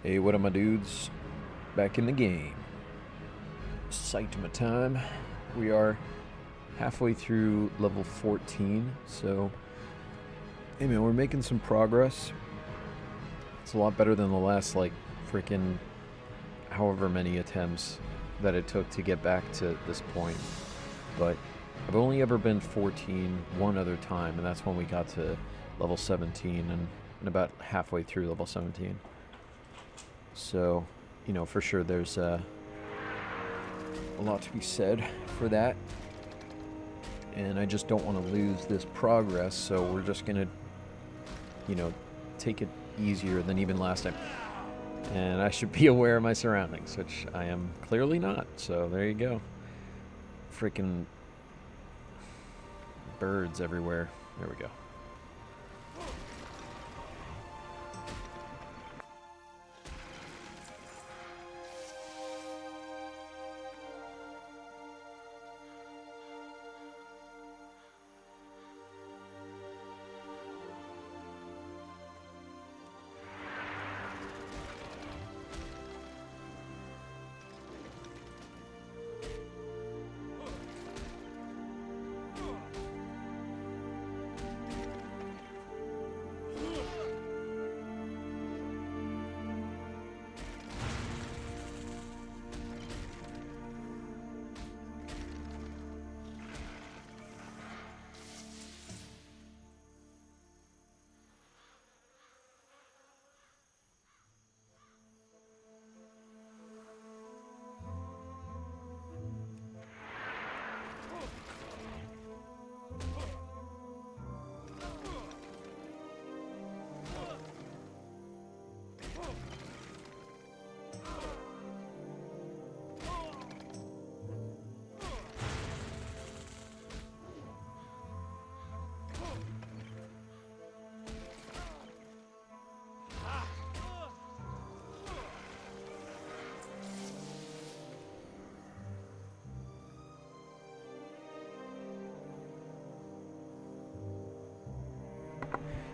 Hey, what up, my dudes? Back in the game. Saitama time. We are halfway through level 14, so hey man, we're making some progress. It's a lot better than the last, like, freaking however many attempts that it took to get back to this point. But I've only ever been 14 one other time, and that's when we got to level 17 and about halfway through level 17. So, you know, for sure there's a lot to be said for that. And I just don't want to lose this progress, so we're just going to, you know, take it easier than even last time. And I should be aware of my surroundings, which I am clearly not. So there you go. Freaking birds everywhere. There we go.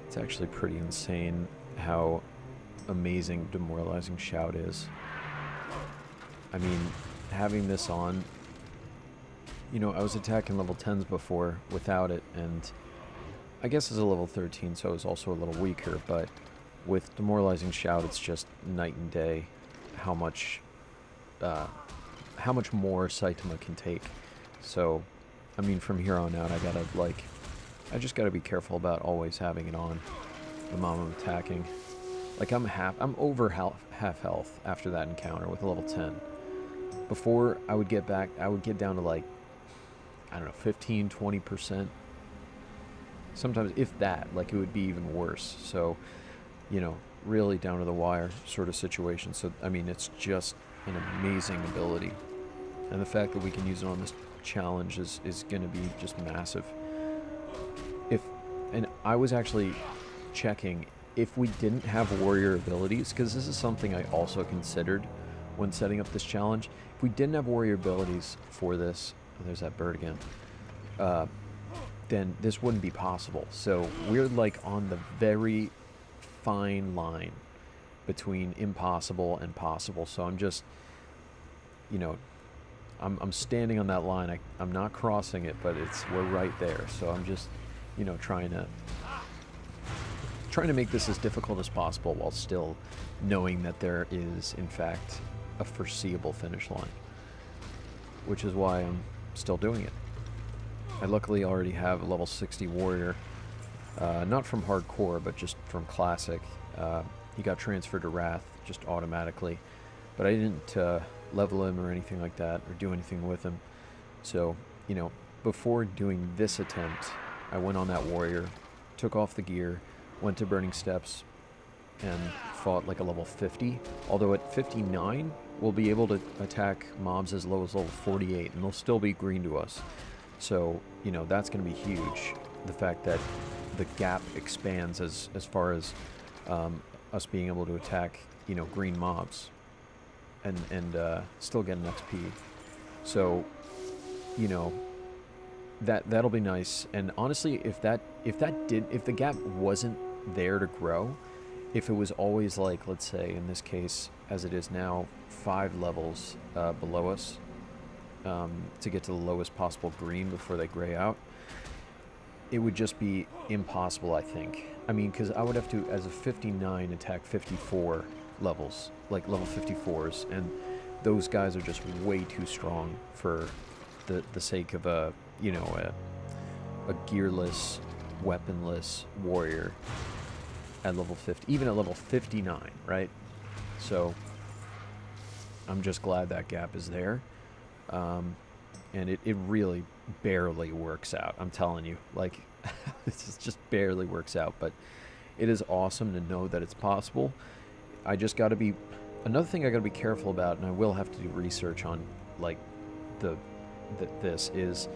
It's actually pretty insane how amazing Demoralizing Shout is. I mean, having this on, you know, I was attacking level 10s before without it, and I guess it's a level 13, so it was also a little weaker, but with Demoralizing Shout, it's just night and day how much more Saitama can take. So, I mean, from here on out, I just gotta be careful about always having it on the moment I'm attacking. Like, I'm over half health after that encounter with a level 10. Before I would get down to, like, I don't know, 15, 20%. Sometimes, if that, like, it would be even worse. So, you know, really down to the wire sort of situation. So, I mean, it's just an amazing ability. And the fact that we can use it on this challenge is gonna be just massive. And I was actually checking if we didn't have warrior abilities, because this is something I also considered when setting up this challenge. If we didn't have warrior abilities for this, oh, there's that bird again, then this wouldn't be possible. So we're like on the very fine line between impossible and possible. So I'm just, you know, I'm standing on that line. I'm not crossing it, but we're right there. So I'm just, you know, trying to make this as difficult as possible while still knowing that there is, in fact, a foreseeable finish line, which is why I'm still doing it. I luckily already have a level 60 warrior, not from hardcore, but just from classic. He got transferred to Wrath just automatically, but I didn't level him or anything like that or do anything with him. So, you know, before doing this attempt, I went on that warrior, took off the gear, went to Burning Steps, and fought like a level 50. Although at 59, we'll be able to attack mobs as low as level 48, and they'll still be green to us. So, you know, that's going to be huge. The fact that the gap expands as far as us being able to attack, you know, green mobs and still get an XP. So, you know, that'll be nice. And honestly, if the gap wasn't there to grow, if it was always like, let's say in this case, as it is now, 5 levels below us to get to the lowest possible green before they gray out, it would just be impossible, I think. I mean, because I would have to, as a 59, attack 54 levels, like level 54s, and those guys are just way too strong for the sake of a, you know, a gearless, weaponless warrior at level 50, even at level 59, right? So I'm just glad that gap is there. And it really barely works out. I'm telling you, like, it just barely works out, but it is awesome to know that it's possible. I just got to be, another thing I got to be careful about, and I will have to do research on, like, this is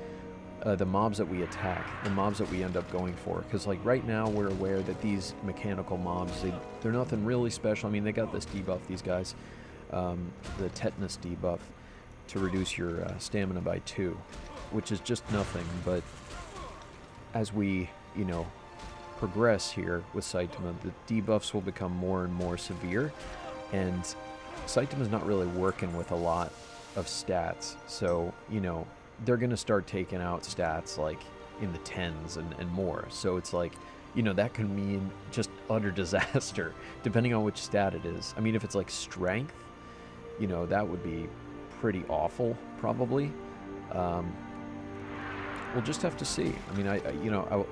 the mobs that we attack, the mobs that we end up going for. Because, like, right now we're aware that these mechanical mobs, they're nothing really special. I mean, they got this debuff, these guys, the tetanus debuff, to reduce your stamina by 2, which is just nothing. But as we, you know, progress here with Saitama, the debuffs will become more and more severe, and Saitama's not really working with a lot of stats, so, you know, they're going to start taking out stats like in the 10s and more. So it's like, you know, that can mean just utter disaster depending on which stat it is. I mean, if it's like strength, you know, that would be pretty awful, probably. We'll just have to see. I mean,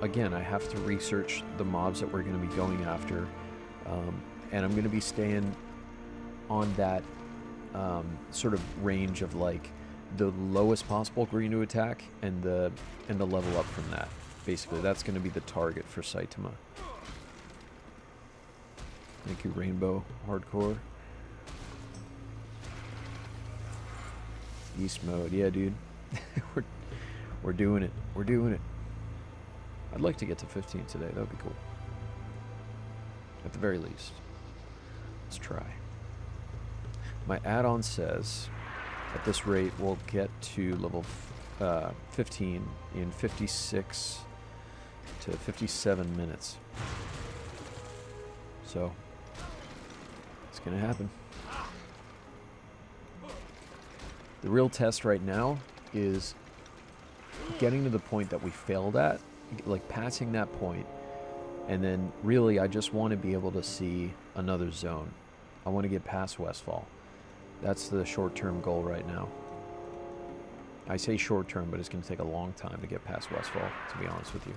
again, I have to research the mobs that we're going to be going after, and I'm going to be staying on that sort of range of like the lowest possible green to attack and the level up from that. Basically, that's going to be the target for Saitama. Thank you, Rainbow Hardcore. Beast mode, yeah, dude. We're doing it. We're doing it. I'd like to get to 15 today. That would be cool. At the very least. Let's try. My add-on says, at this rate, we'll get to level 15 in 56 to 57 minutes. So, it's going to happen. The real test right now is getting to the point that we failed at, like passing that point, and then really I just want to be able to see another zone. I want to get past Westfall. That's the short-term goal right now. I say short-term, but it's going to take a long time to get past Westfall, to be honest with you.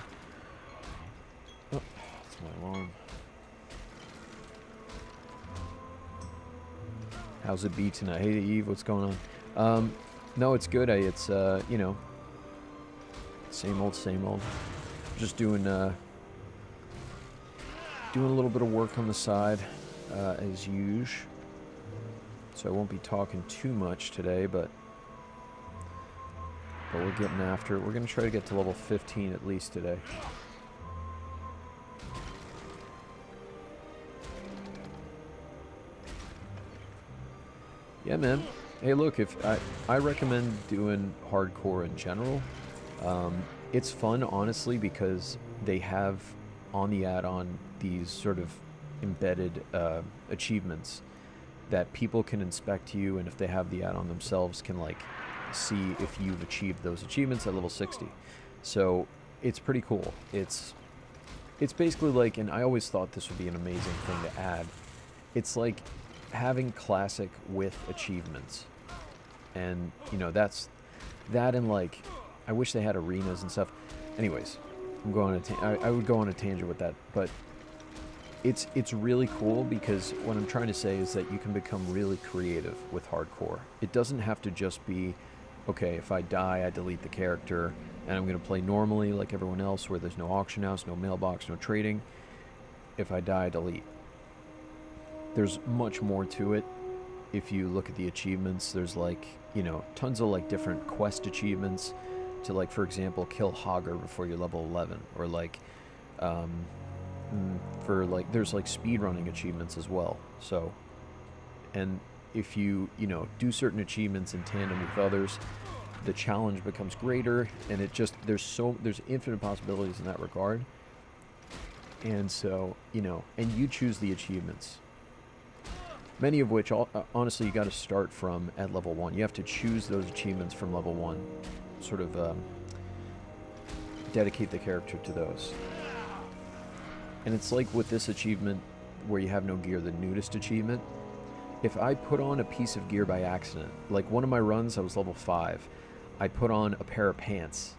Oh, that's my alarm. How's it be tonight? Hey, Eve, what's going on? No, it's good. It's, you know, same old, same old. Just doing a little bit of work on the side, as usual. So I won't be talking too much today, but we're getting after it. We're going to try to get to level 15 at least today. Yeah, man. Hey, look, if I recommend doing hardcore in general. It's fun, honestly, because they have on the add-on these sort of embedded achievements that people can inspect you, and if they have the add-on themselves, can like see if you've achieved those achievements at level 60. So it's pretty cool. It's basically like, and I always thought this would be an amazing thing to add. It's like having classic with achievements, and you know, that's that, and like I wish they had arenas and stuff. Anyways, I'm going to I would go on a tangent with that, but it's really cool, because what I'm trying to say is that you can become really creative with hardcore. It doesn't have to just be, okay, if I die, I delete the character, and I'm going to play normally like everyone else, where there's no auction house, no mailbox, no trading. If I die, I delete. There's much more to it. If you look at the achievements, there's like, you know, tons of like different quest achievements to, like, for example, kill Hogger before you're level 11, or like for like, there's like speedrunning achievements as well. So, and if you know, do certain achievements in tandem with others, the challenge becomes greater, and it just, there's infinite possibilities in that regard. And so, you know, and you choose the achievements. Many of which, honestly, you got to start from at level 1. You have to choose those achievements from level 1. Sort of dedicate the character to those. And it's like with this achievement where you have no gear, the nudist achievement. If I put on a piece of gear by accident, like one of my runs, I was level 5. I put on a pair of pants.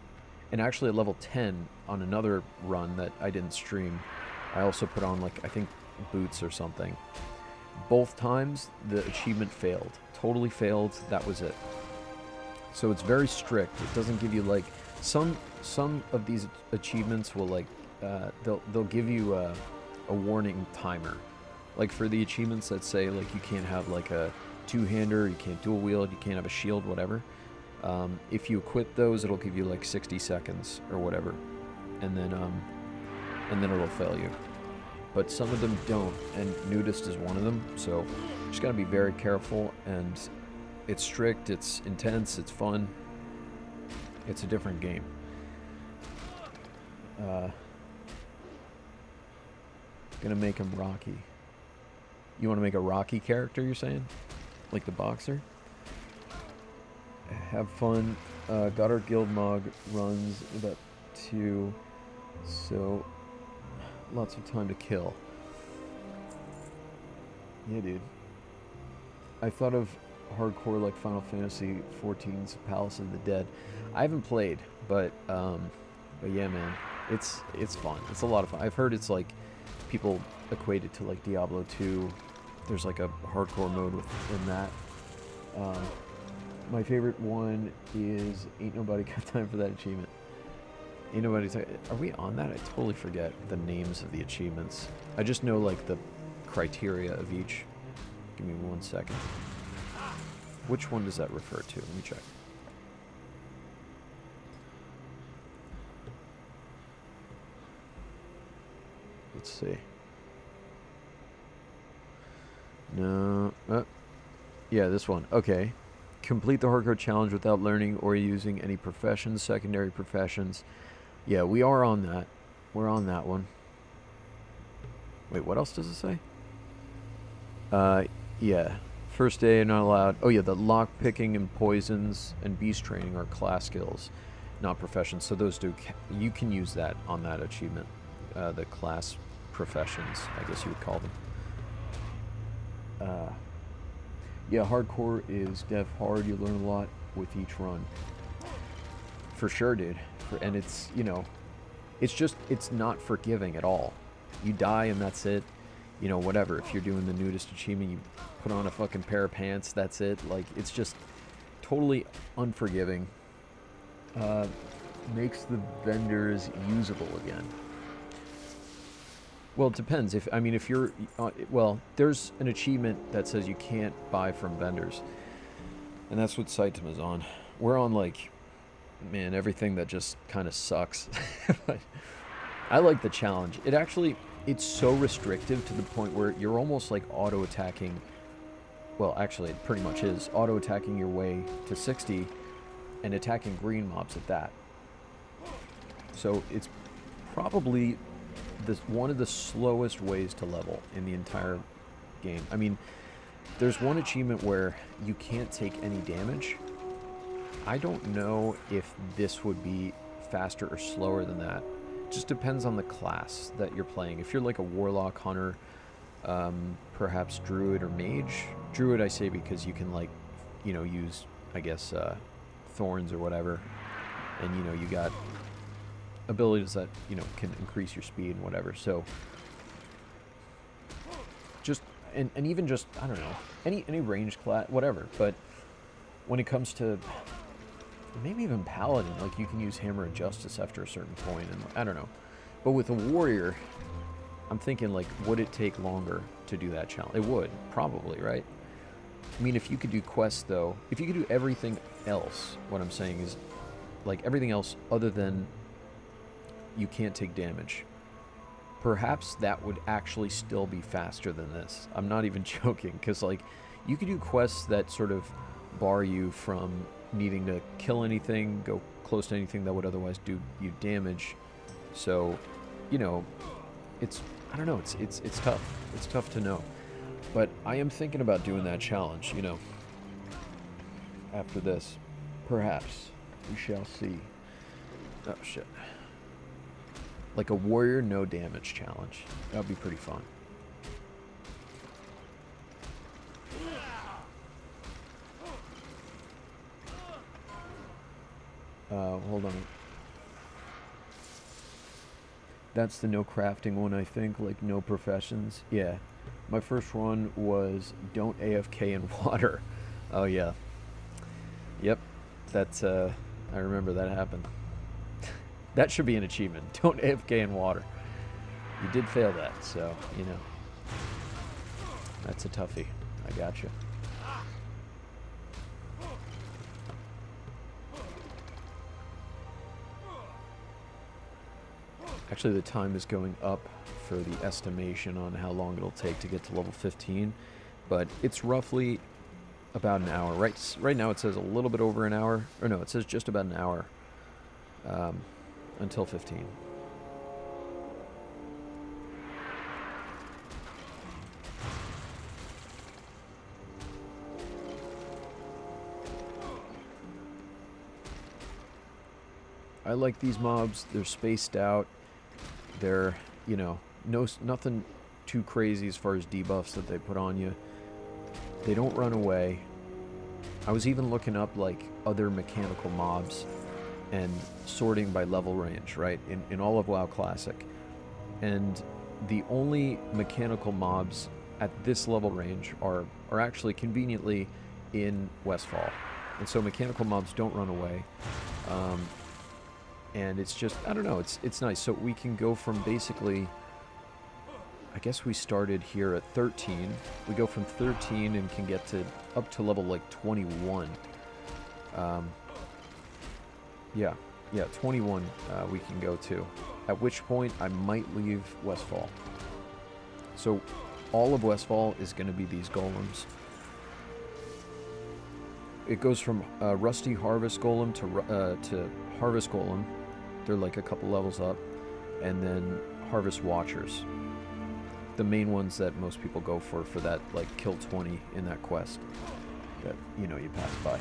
And actually at level 10, on another run that I didn't stream, I also put on, like, I think boots or something. Both times, the achievement failed. Totally failed. That was it. So it's very strict. It doesn't give you, like, some of these achievements will, like, they'll give you a warning timer. Like for the achievements that say, like, you can't have, like, a two-hander, you can't dual wield, you can't have a shield, whatever. If you equip those, it'll give you like 60 seconds or whatever, and then it'll fail you. But some of them don't, and nudist is one of them. So you just gotta be very careful. And it's strict, it's intense, it's fun. It's a different game. Gonna make him Rocky. You want to make a Rocky character? You're saying, like the boxer? Have fun. Got our guild mog runs about 2, so lots of time to kill. Yeah, dude. I thought of hardcore like Final Fantasy XIV's Palace of the Dead. I haven't played, but yeah, man, it's fun. It's a lot of fun. I've heard it's like people equate it to like Diablo 2. There's like a hardcore mode within that. My favorite one is Ain't Nobody Got Time for That achievement. Ain't Nobody... Are we on that? I totally forget the names of the achievements. I just know, like, the criteria of each. Give me 1 second. Which one does that refer to? Let me check. Let's see. No. Yeah, this one. Okay. Complete the hardcore challenge without learning or using any professions, secondary professions. Yeah, we are on that. We're on that one. Wait, what else does it say? Yeah. First day, not allowed. Oh, yeah, the lock picking and poisons and beast training are class skills, not professions. So those do... You can use that on that achievement. The class professions, I guess you would call them. Yeah, hardcore is def hard. You learn a lot with each run. For sure, dude. And it's, you know, it's not forgiving at all. You die and that's it. You know, whatever. If you're doing the nudist achievement, you put on a fucking pair of pants, that's it. Like, it's just totally unforgiving. Makes the vendors usable again. Well, it depends. If you're... well, there's an achievement that says you can't buy from vendors. And that's what Saitam is on. We're on, like... Man, everything that just kind of sucks. But I like the challenge. It actually... It's so restrictive to the point where you're almost, like, auto-attacking... Well, actually, it pretty much is. Auto-attacking your way to 60 and attacking green mobs at that. So it's probably... one of the slowest ways to level in the entire game. I mean, there's one achievement where you can't take any damage. I don't know if this would be faster or slower than that. It just depends on the class that you're playing. If you're like a warlock, hunter, perhaps druid or mage. Druid I say because you can, like, you know, use, I guess, thorns or whatever. And, you know, you got abilities that, you know, can increase your speed and whatever. So just and even just, I don't know, any range class, whatever. But when it comes to maybe even paladin, like, you can use Hammer of Justice after a certain point, and I don't know. But with a warrior, I'm thinking, like, would it take longer to do that challenge? It would, probably, right? I mean, if you could do quests, though, if you could do everything else, what I'm saying is, like, everything else other than you can't take damage, perhaps that would actually still be faster than this. I'm not even joking, because, like, you could do quests that sort of bar you from needing to kill anything, go close to anything that would otherwise do you damage. So, you know, it's I don't know, it's tough. It's tough to know. But I am thinking about doing that challenge, you know. After this, perhaps we shall see. Oh shit. Like a warrior no damage challenge. That would be pretty fun. Hold on. That's the no crafting one, I think, like no professions. Yeah. My first one was don't AFK in water. Oh yeah. Yep. That's I remember that happened. That should be an achievement. Don't AFK in water. You did fail that, so, you know. That's a toughie. I gotcha. Actually, the time is going up for the estimation on how long it'll take to get to level 15, but it's roughly about an hour. Right now it says a little bit over an hour, or no, it says just about an hour until 15. I like these mobs. They're spaced out. They're, you know, nothing too crazy as far as debuffs that they put on you. They don't run away. I was even looking up like other mechanical mobs and sorting by level range, right? In all of WoW Classic. And the only mechanical mobs at this level range are actually conveniently in Westfall. And so mechanical mobs don't run away. And it's just, I don't know, it's nice. So we can go from basically, I guess we started here at 13. We go from 13 and can get to up to level like 21. Yeah, 21 we can go to. At which point I might leave Westfall. So all of Westfall is going to be these golems. It goes from Rusty Harvest Golem to Harvest Golem. They're like a couple levels up. And then Harvest Watchers. The main ones that most people go for that like kill 20 in that quest that, you know, you pass by.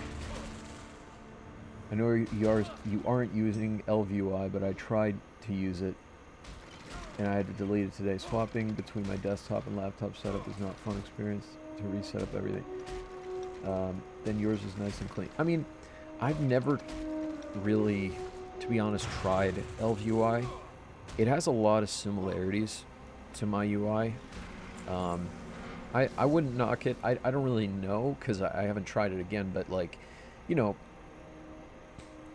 I know you aren't using LVUI, but I tried to use it and I had to delete it today. Swapping between my desktop and laptop setup is not a fun experience to reset up everything. Then yours is nice and clean. I mean, I've never really, to be honest, tried LVUI. It has a lot of similarities to my UI. I wouldn't knock it. I don't really know because I haven't tried it again, but like, you know,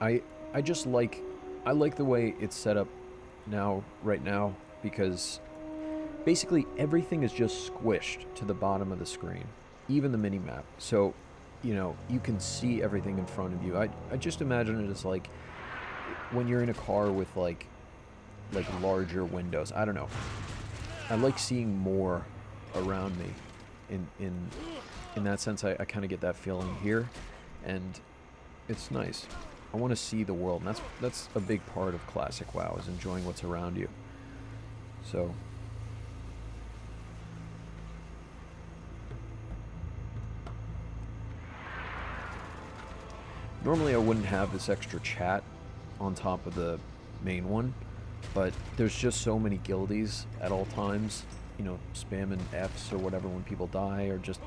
I just like, I like the way it's set up right now, because basically everything is just squished to the bottom of the screen, even the mini map. So, you know, you can see everything in front of you. I just imagine it as like when you're in a car with like larger windows. I don't know. I like seeing more around me. In that sense, I kind of get that feeling here, and it's nice. I want to see the world, and that's a big part of Classic WoW, is enjoying what's around you. So normally I wouldn't have this extra chat on top of the main one, but there's just so many guildies at all times, you know, spamming Fs or whatever when people die, or just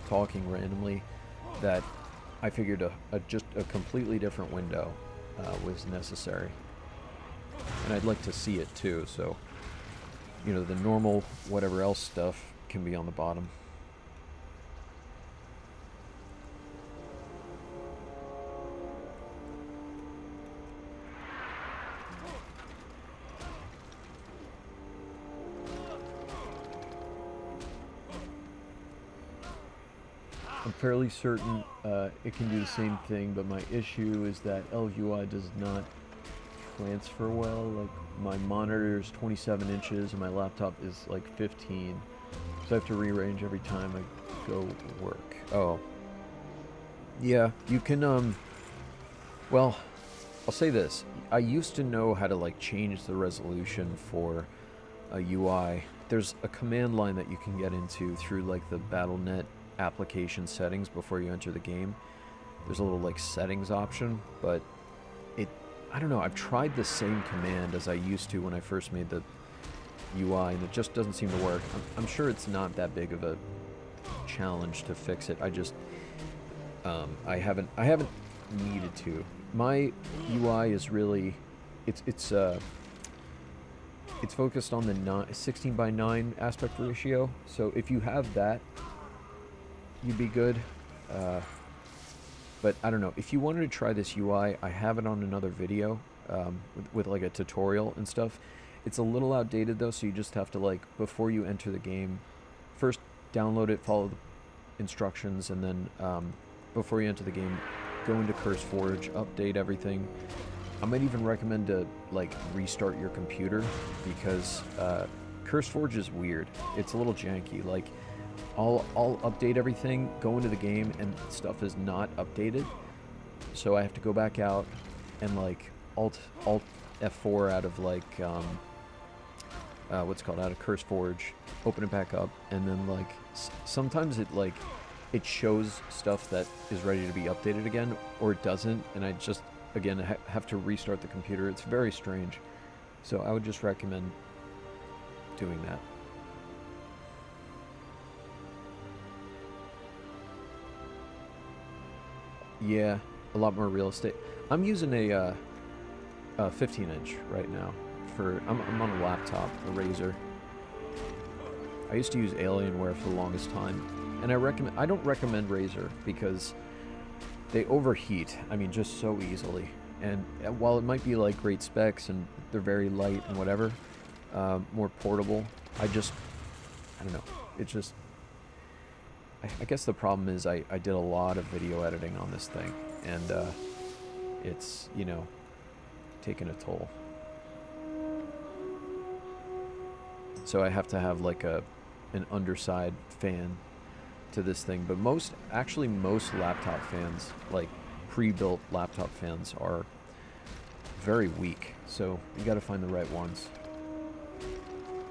talking randomly, that I figured just a completely different window was necessary. And I'd like to see it too, so, you know, the normal whatever else stuff can be on the bottom. I'm fairly certain it can do the same thing, but my issue is that LVUI does not transfer well. Like, my monitor is 27 inches and my laptop is like 15, so I have to rearrange every time I go work. Oh, yeah, you can, well, I'll say this. I used to know how to like change the resolution for a UI, there's a command line that you can get into through like the Battle.net application settings before you enter the game. There's a little like settings option, but I don't know, I've tried the same command as I used to when I first made the UI, and it just doesn't seem to work. I'm sure it's not that big of a challenge to fix it. I just I haven't needed to. My UI is really it's focused on the 16 by 9 aspect ratio. So if you have that, you'd be good. But I don't know, if you wanted to try this UI, I have it on another video with like a tutorial and stuff. It's a little outdated though, so you just have to, like, before you enter the game, first download it, follow the instructions, and then before you enter the game, go into CurseForge, update everything. I might even recommend to like restart your computer, because CurseForge is weird. It's a little janky. Like, I'll update everything, go into the game, and stuff is not updated. So I have to go back out and like Alt F4 out of like what's it called, out of CurseForge, open it back up, and then like sometimes it shows stuff that is ready to be updated again, or it doesn't, and I just again have to restart the computer. It's very strange. So I would just recommend doing that. Yeah, a lot more real estate. I'm using a 15-inch right now. I'm on a laptop, a Razer. I used to use Alienware for the longest time, and I don't recommend Razer because they overheat. I mean, just so easily. And while it might be like great specs and they're very light and whatever, more portable, I don't know. It's just, I guess the problem is I did a lot of video editing on this thing, and it's, you know, taking a toll. So I have to have like an underside fan to this thing, but most laptop fans, like pre-built laptop fans, are very weak, so you got to find the right ones.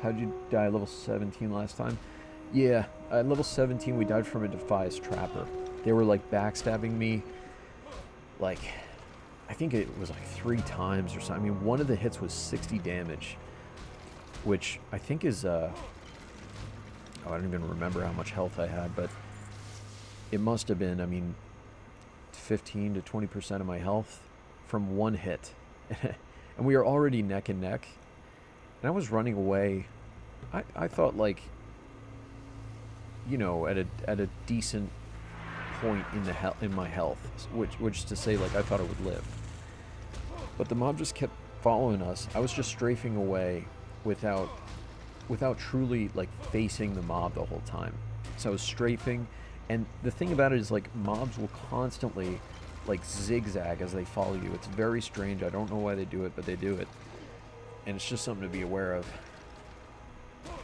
How'd you die level 17 last time? Yeah, at level 17 we died from a Defias Trapper. They were like backstabbing me, like, I think it was like 3 times or something. I mean, one of the hits was 60 damage, which I think is, I don't even remember how much health I had, but it must have been, I mean, 15 to 20% of my health from one hit. And we were already neck and neck, and I was running away. I thought, like, you know, at a decent point in my health, which is to say, like, I thought I would live. But the mob just kept following us. I was just strafing away without truly like facing the mob the whole time. So I was strafing, and the thing about it is, like, mobs will constantly like zigzag as they follow you. It's very strange. I don't know why they do it, but they do it, and it's just something to be aware of.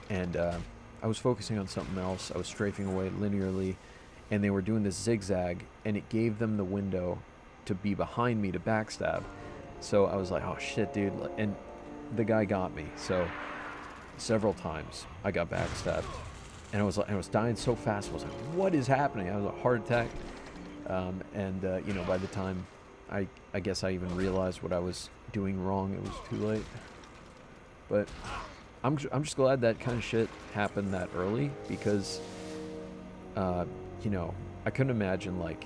And I was focusing on something else. I was strafing away linearly, and they were doing this zigzag, and it gave them the window to be behind me to backstab. So I was like, oh shit, dude, and the guy got me. So several times I got backstabbed, and I was dying so fast. I was like, what is happening? I was a heart attack. You know, by the time I guess I even realized what I was doing wrong, it was too late. But I'm just glad that kind of shit happened that early, because you know, I couldn't imagine, like,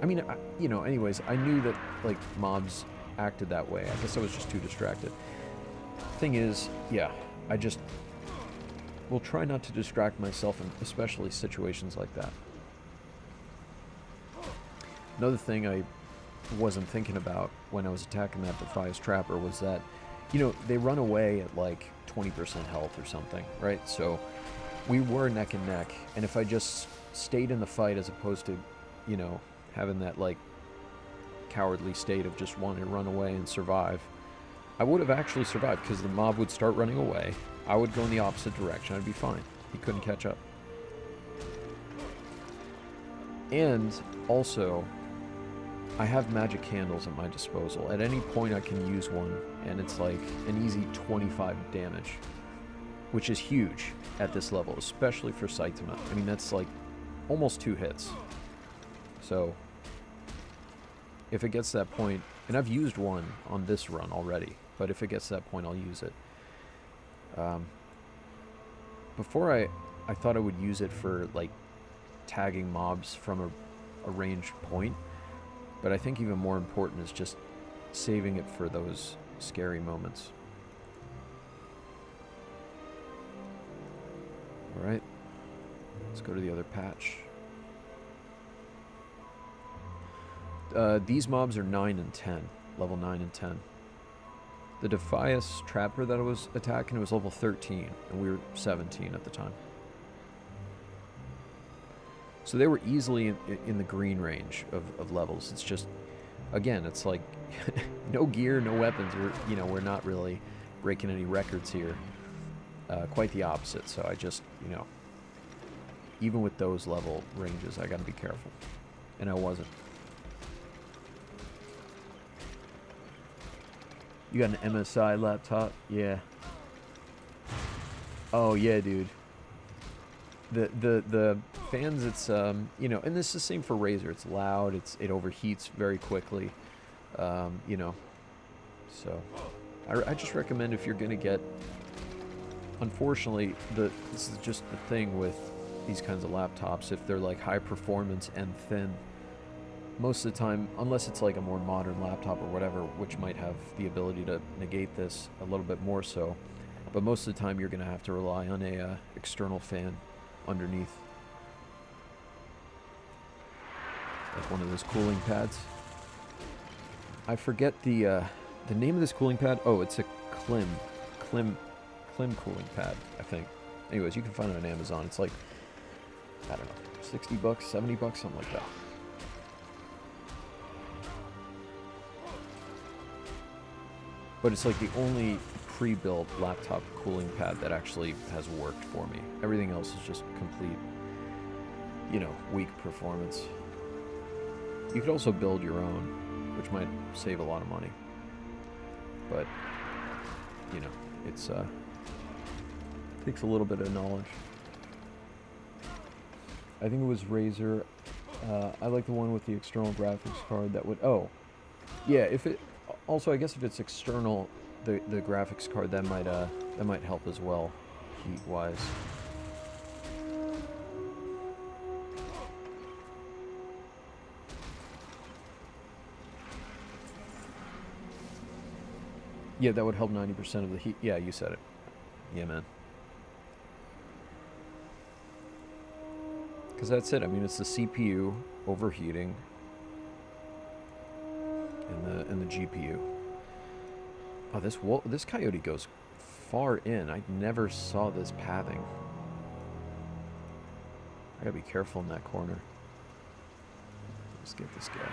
I mean, you know, anyways, I knew that like mobs acted that way. I guess I was just too distracted. Thing is, yeah, I just will try not to distract myself in especially situations like that. Another thing I wasn't thinking about when I was attacking that Defias Trapper was that, you know, they run away at like 20% health or something, right? So we were neck and neck, and if I just stayed in the fight as opposed to, you know, having that like cowardly state of just wanting to run away and survive, I would have actually survived, because the mob would start running away. I would go in the opposite direction. I'd be fine. He couldn't catch up. And also, I have magic candles at my disposal. At any point I can use one, and it's like an easy 25 damage, which is huge at this level, especially for Saitama. I mean, that's like almost 2 hits. So, if it gets to that point, and I've used one on this run already, but if it gets to that point, I'll use it. Before I thought I would use it for, like, tagging mobs from a ranged point, but I think even more important is just saving it for those scary moments. Alright, let's go to the other patch. These mobs are 9 and 10, level 9 and 10. The Defias Trapper that I was attacking was level 13, and we were 17 at the time. So they were easily in the green range of levels. It's just, again, it's like no gear, no weapons. We're not really breaking any records here. Quite the opposite. So I just, even with those level ranges, I got to be careful, and I wasn't. You got an MSI laptop? Yeah. Oh yeah, dude. The fans, it's and this is the same for Razer. It's loud. It overheats very quickly. So I just recommend, if you're gonna get. Unfortunately, this is just the thing with these kinds of laptops. If they're like high performance and thin, most of the time, unless it's like a more modern laptop or whatever, which might have the ability to negate this a little bit more so, but most of the time you're going to have to rely on a external fan underneath, like one of those cooling pads. I forget the name of this cooling pad. Oh, it's a Klim cooling pad, I think. Anyways, you can find it on Amazon. It's like, I don't know, $60, $70, something like that. But it's like the only pre-built laptop cooling pad that actually has worked for me. Everything else is just complete, weak performance. You could also build your own, which might save a lot of money. But, it's, takes a little bit of knowledge. I think it was Razer. I like the one with the external graphics card that would, yeah, also, I guess if it's external, the graphics card, that might help as well, heat-wise. Yeah, that would help 90% of the heat. Yeah, you said it. Yeah, man. Because that's it. I mean, it's the CPU overheating. And the GPU. Oh, this coyote goes far in. I never saw this pathing. I gotta be careful in that corner. Let's get this guy.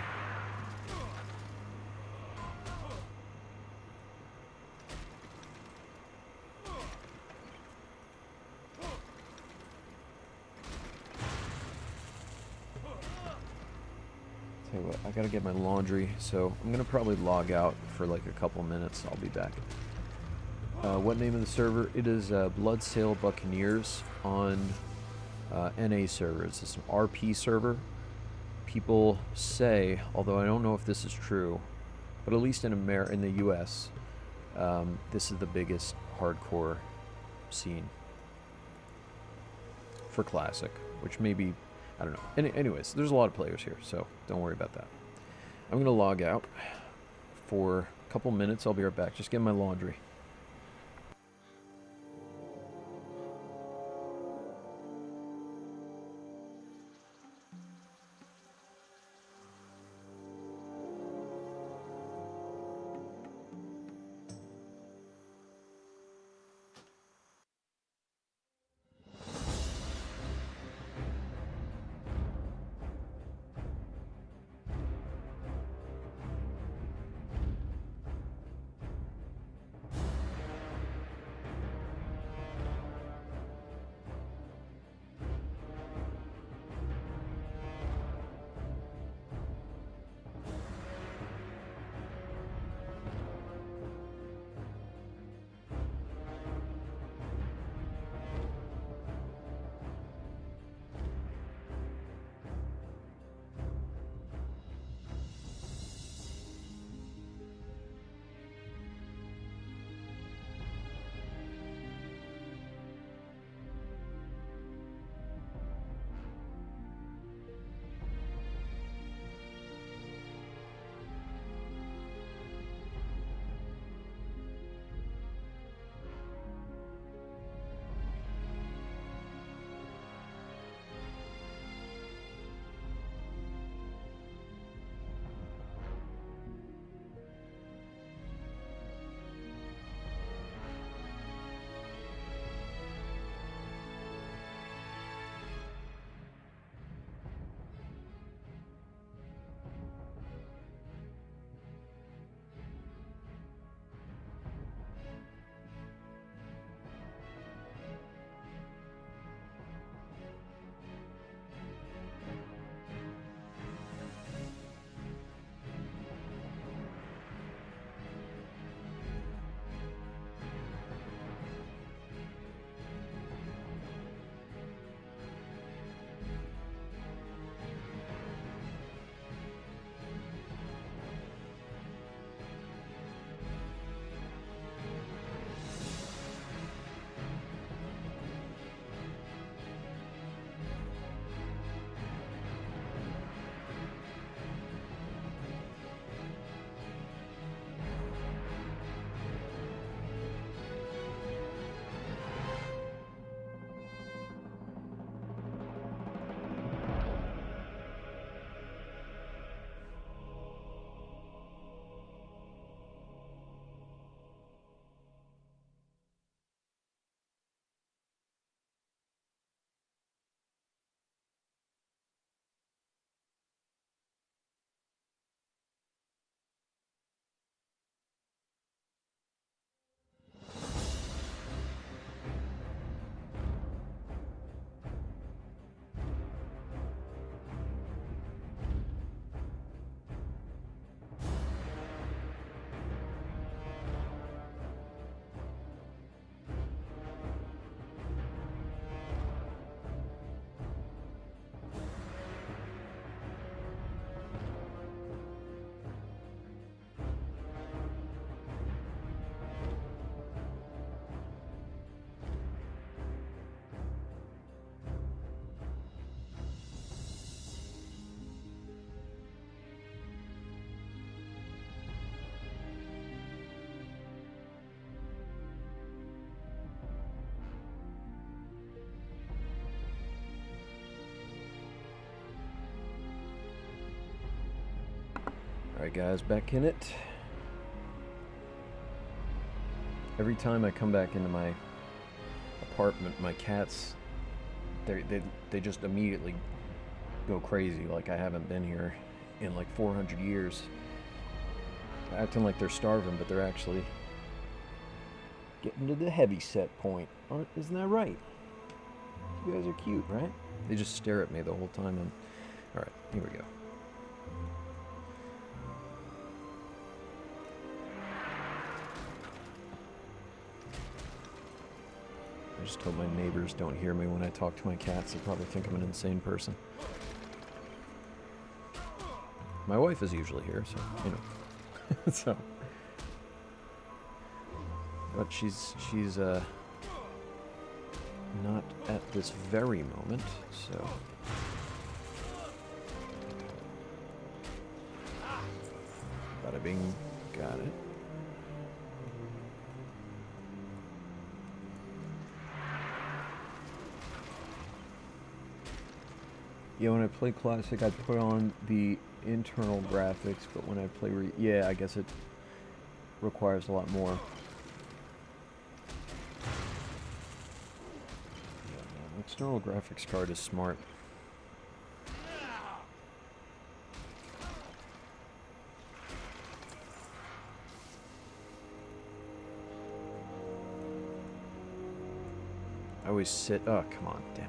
Tell you what, I gotta get my laundry, so I'm gonna probably log out for like a couple minutes. I'll be back. What name of the server? It is Bloodsail Buccaneers on NA servers. It's an RP server. People say, although I don't know if this is true, but at least in the US, this is the biggest hardcore scene for Classic, which maybe, I don't know. Anyways, there's a lot of players here, so don't worry about that. I'm going to log out for a couple minutes. I'll be right back. Just get my laundry. Alright guys, back in it. Every time I come back into my apartment, my cats, they just immediately go crazy, like I haven't been here in like 400 years. Acting like they're starving, but they're actually getting to the heavy set point. Isn't that right? You guys are cute, right? They just stare at me the whole time. Alright, here we go. I just hope my neighbors don't hear me when I talk to my cats. They probably think I'm an insane person. My wife is usually here, so, you know. So. But she's not at this very moment, so. Bada bing, got it. Yeah, when I play Classic, I put on the internal graphics, but when I play yeah, I guess it requires a lot more. Yeah, man, external graphics card is smart. I always sit. Oh, come on, damn it.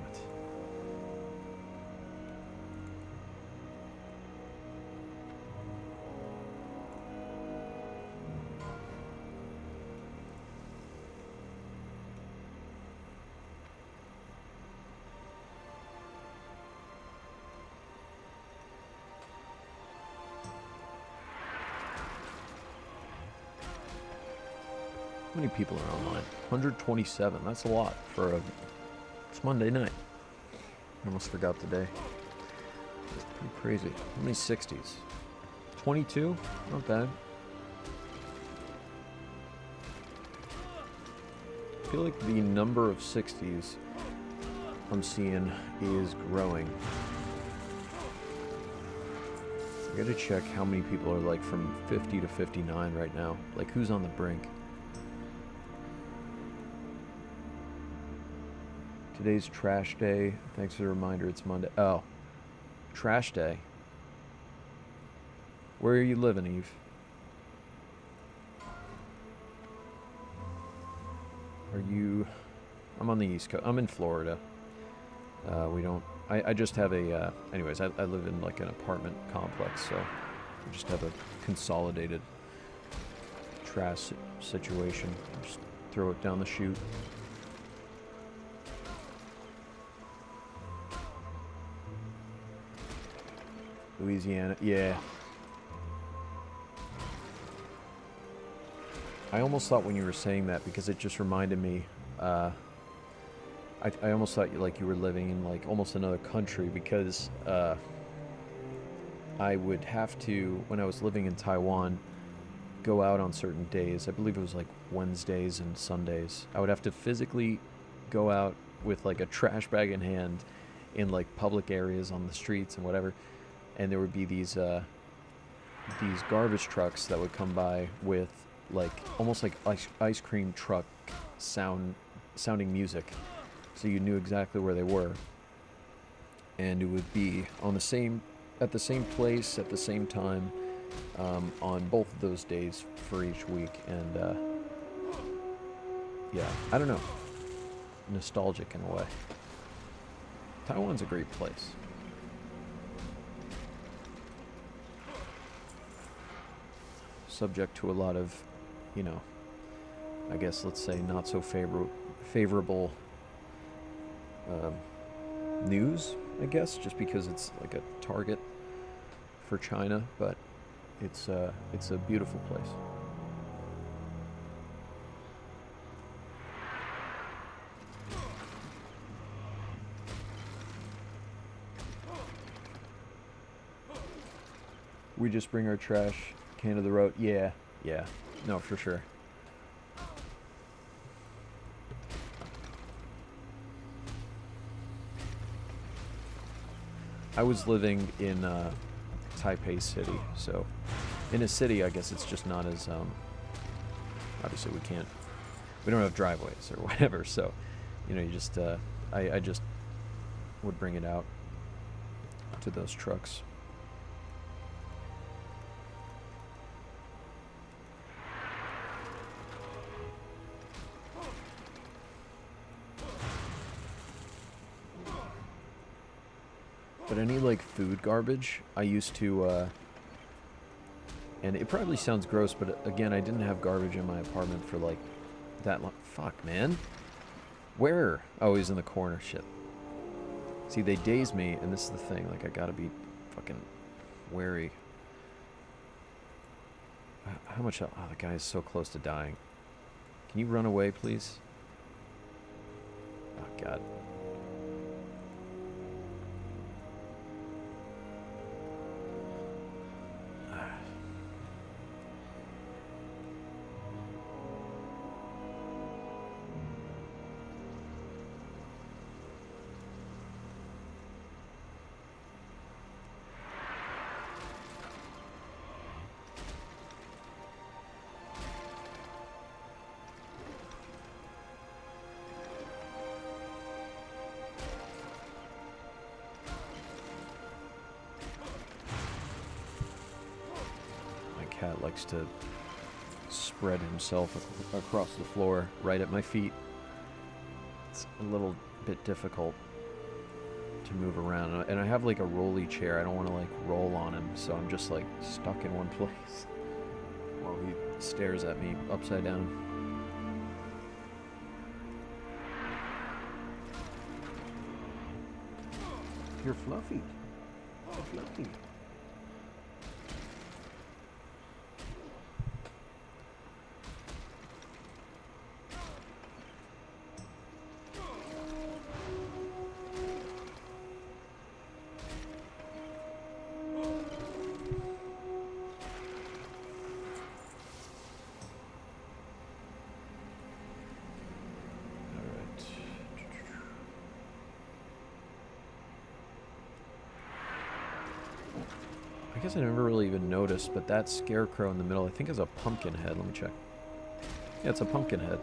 How many people are online? 127. That's a lot for a... It's Monday night. I almost forgot the day. It's pretty crazy. How many 60s? 22? Not bad. I feel like the number of 60s I'm seeing is growing. I gotta check how many people are like from 50 to 59 right now. Like who's on the brink? Today's trash day. Thanks for the reminder, it's Monday. Oh, trash day. Where are you living, Eve? Are you... I'm on the East Coast. I'm in Florida. We don't... I just have a... anyways, I live in like an apartment complex, so I just have a consolidated trash situation. Just throw it down the chute. Louisiana, yeah. I almost thought when you were saying that, because it just reminded me, I almost thought you were living in like almost another country, because I would have to, when I was living in Taiwan, go out on certain days. I believe it was like Wednesdays and Sundays. I would have to physically go out with like a trash bag in hand in like public areas on the streets and whatever. And there would be these garbage trucks that would come by with like almost like ice cream truck sounding music, so you knew exactly where they were, and it would be on at the same place at the same time on both of those days for each week. And yeah, I don't know, nostalgic in a way. Taiwan's a great place. Subject to a lot of, you know, I guess let's say not so favorable news, I guess, just because it's like a target for China, but it's a beautiful place. We just bring our trash can to the road. Yeah, no, for sure. I was living in Taipei City, so In a city, I guess it's just not as, obviously we don't have driveways or whatever, so, you know, you just, I just would bring it out to those trucks. But any, like, food garbage, I used to, and it probably sounds gross, but again, I didn't have garbage in my apartment for, like, that long. Fuck, man. Where? Oh, he's in the corner. Shit. See, they daze me, and this is the thing. Like, I gotta be fucking wary. How much? Oh, the guy is so close to dying. Can you run away, please? Oh, God. Cat likes to spread himself across the floor right at my feet. It's a little bit difficult to move around, and I have like a rolly chair. I don't want to like roll on him, so I'm just like stuck in one place while he stares at me upside down. You're fluffy. You're fluffy. I guess I never really even noticed, but that scarecrow in the middle, I think, is a pumpkin head. Let me check. Yeah, it's a pumpkin head.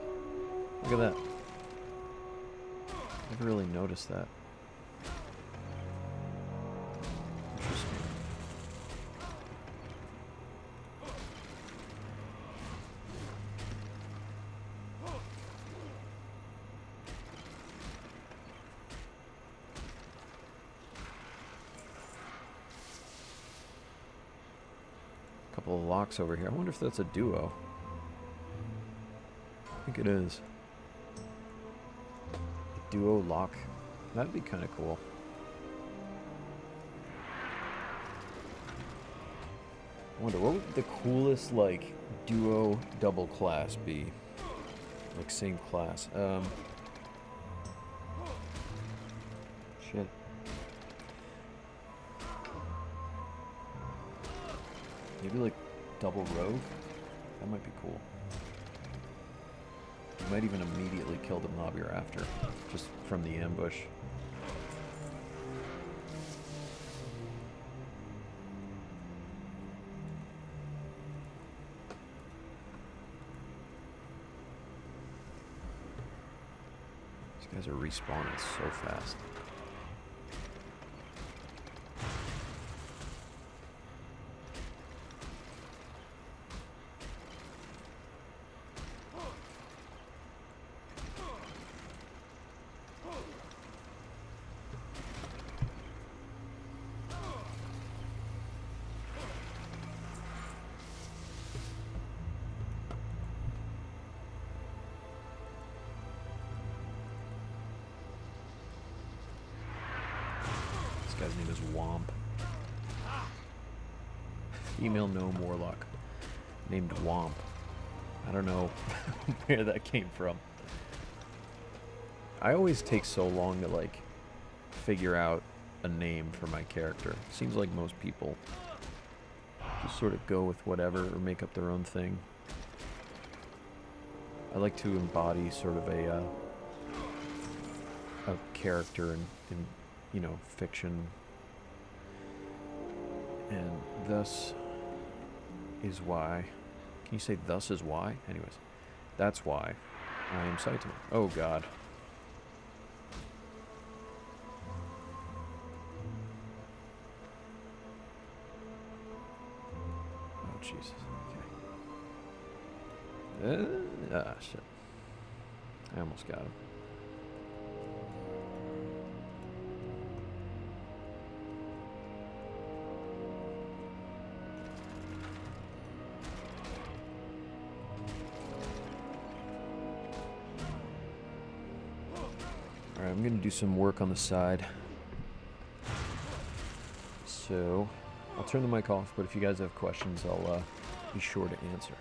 Look at that. Never really noticed that. Interesting. Couple of locks over here. I wonder if that's a duo. I think it is. A duo lock. That'd be kind of cool. I wonder, what would the coolest, like, duo double class be? Like, same class. Shit. Maybe like double rogue? That might be cool. You might even immediately kill the mob you're after, just from the ambush. These guys are respawning so fast. Guy's name is Womp. Female gnome warlock named Womp. I don't know where that came from. I always take so long to like figure out a name for my character. Seems like most people just sort of go with whatever or make up their own thing. I like to embody sort of a character in you know, fiction, and thus is why. Can you say thus is why? Anyways, that's why I am citing. Oh god. Oh Jesus. Okay. Shit. I almost got him. Alright, I'm gonna do some work on the side. So, I'll turn the mic off, but if you guys have questions, I'll be sure to answer.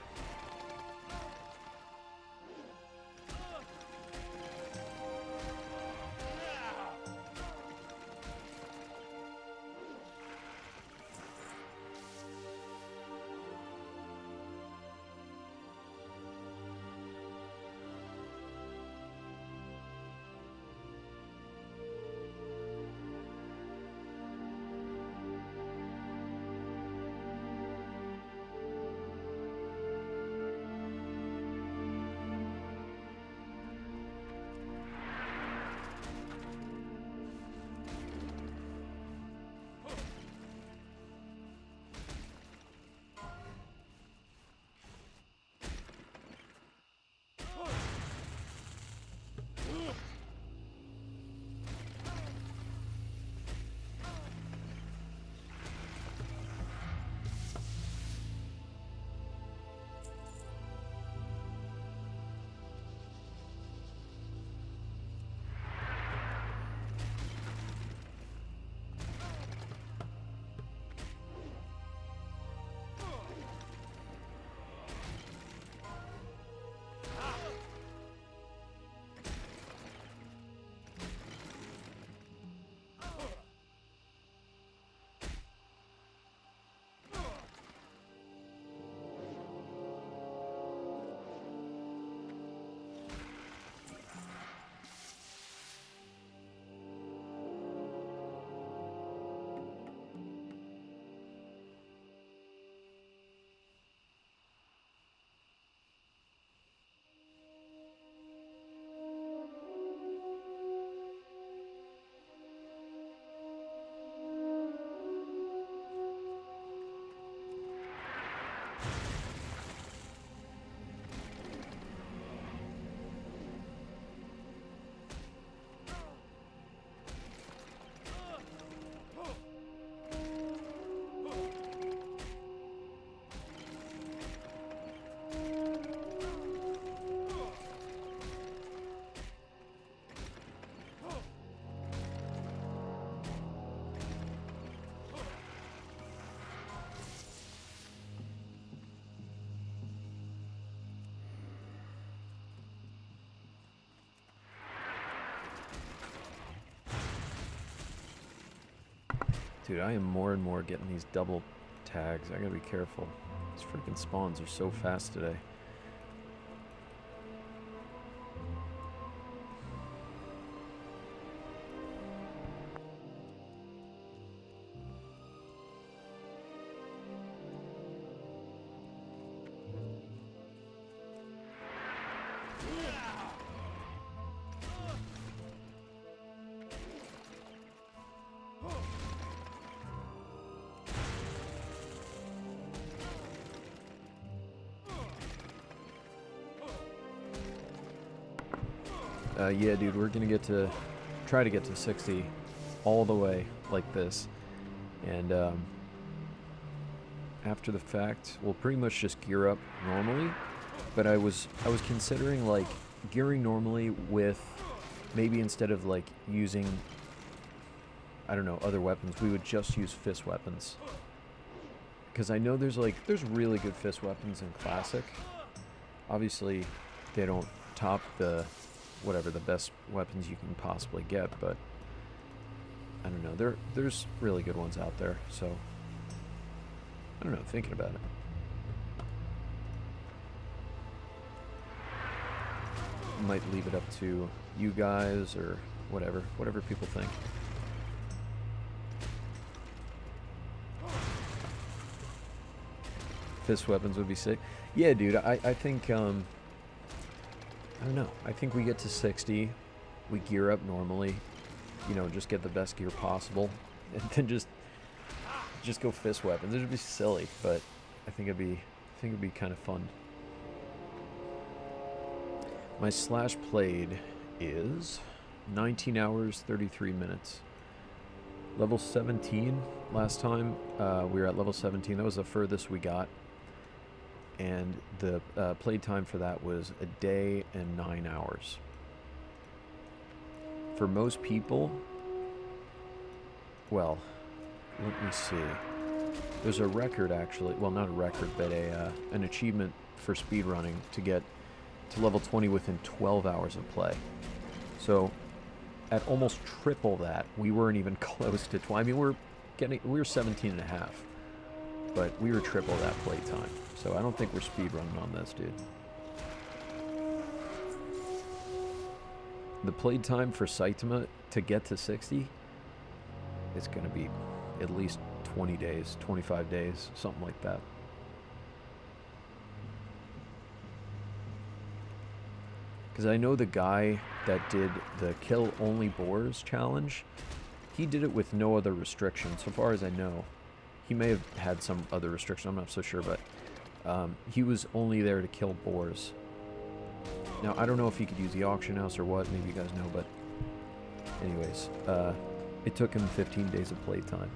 Dude, I am more and more getting these double tags. I gotta be careful. These freaking spawns are so fast today. Yeah, dude, we're gonna try to get to 60 all the way like this, and after the fact, we'll pretty much just gear up normally. But I was considering like gearing normally with maybe instead of like using, I don't know, other weapons, we would just use fist weapons. Because I know there's really good fist weapons in Classic. Obviously, they don't top the the best weapons you can possibly get, but I don't know, there's really good ones out there, so I don't know, thinking about it. Might leave it up to you guys or whatever people think. Fist weapons would be sick. Yeah, dude, I think, I don't know. I think we get to 60, we gear up normally, you know, just get the best gear possible, and then just go fist weapons. It would be silly, but I think it'd be kind of fun. My slash played is 19 hours, 33 minutes. Level 17 last time. We were at level 17. That was the furthest we got. And the play time for that was a day and 9 hours. For most people, well, let me see. There's a record, actually. Well, not a record, but an achievement for speedrunning to get to level 20 within 12 hours of play. So, at almost triple that, we weren't even close to 20. I mean, we were 17 and a half, but we were triple that play time. So I don't think we're speedrunning on this, dude. The play time for Saitama to get to 60, it's going to be at least 20 days, 25 days, something like that. Because I know the guy that did the kill only boars challenge, he did it with no other restrictions, so far as I know. He may have had some other restriction, I'm not so sure, but he was only there to kill boars. Now, I don't know if he could use the auction house or what, maybe you guys know, but anyways, it took him 15 days of playtime.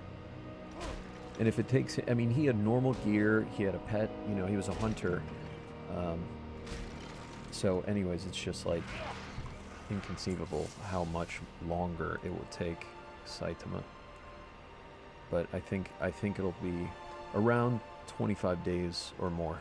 And if it takes, I mean, he had normal gear, he had a pet, you know, he was a hunter. So anyways, it's just like inconceivable how much longer it will take Saitama. But I think it'll be around 25 days or more.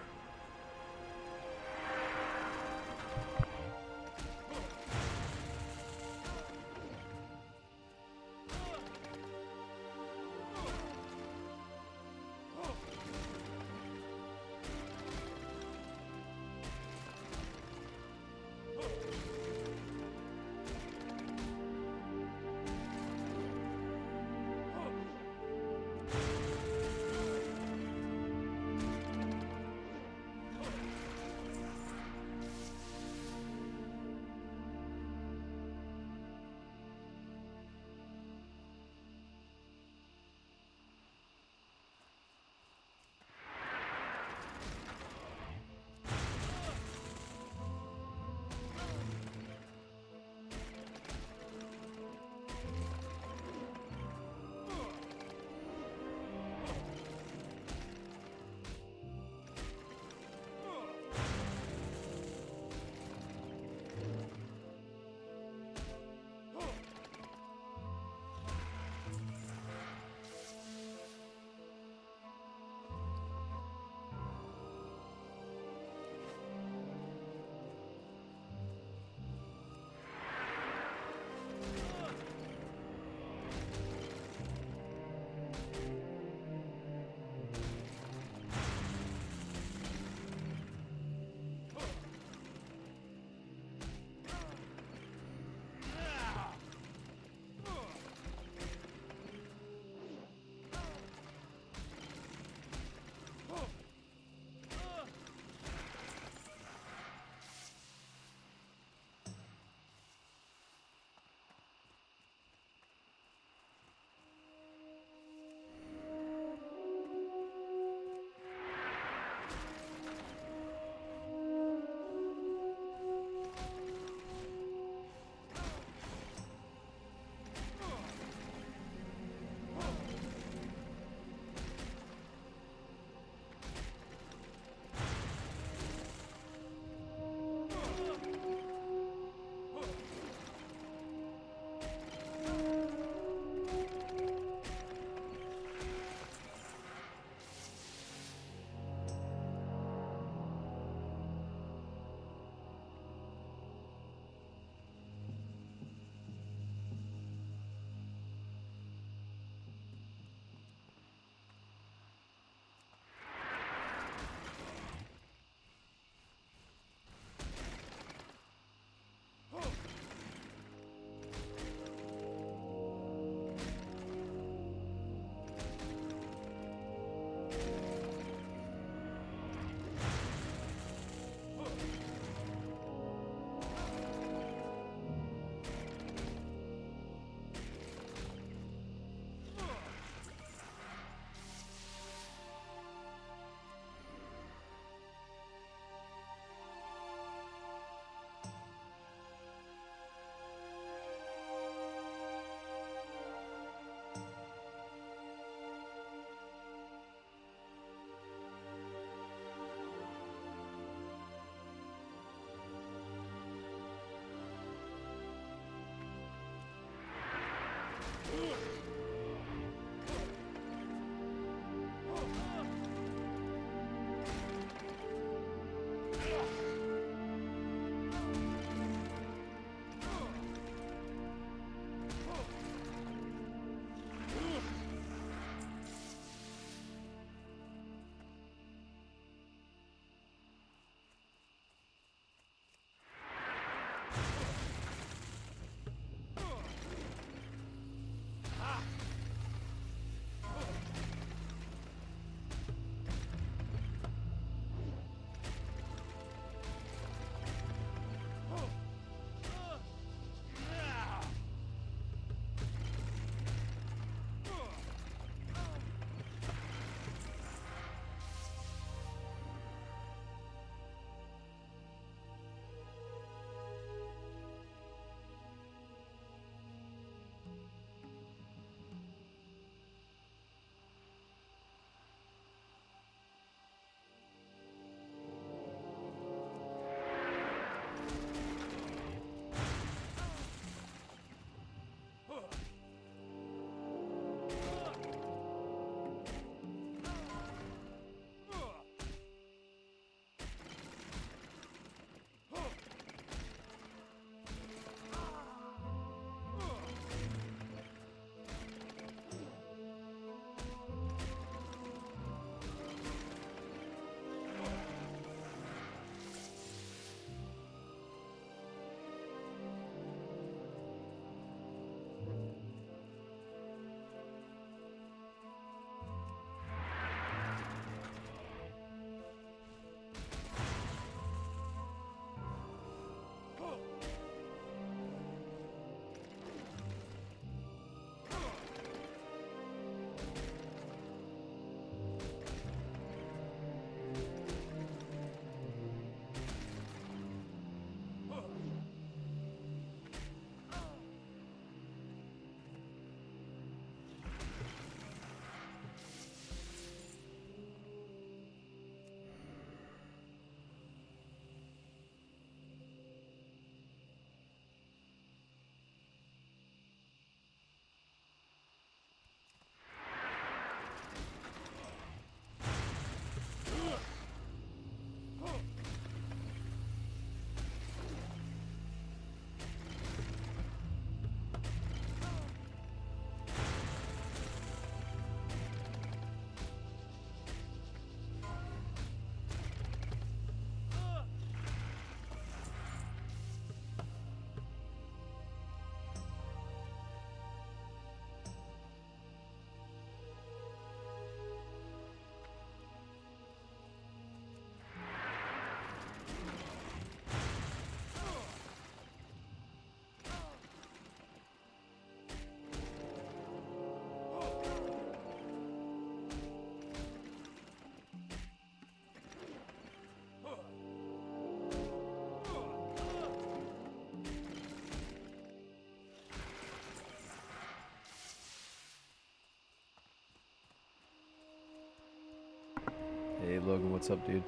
Hey Logan, what's up, dude?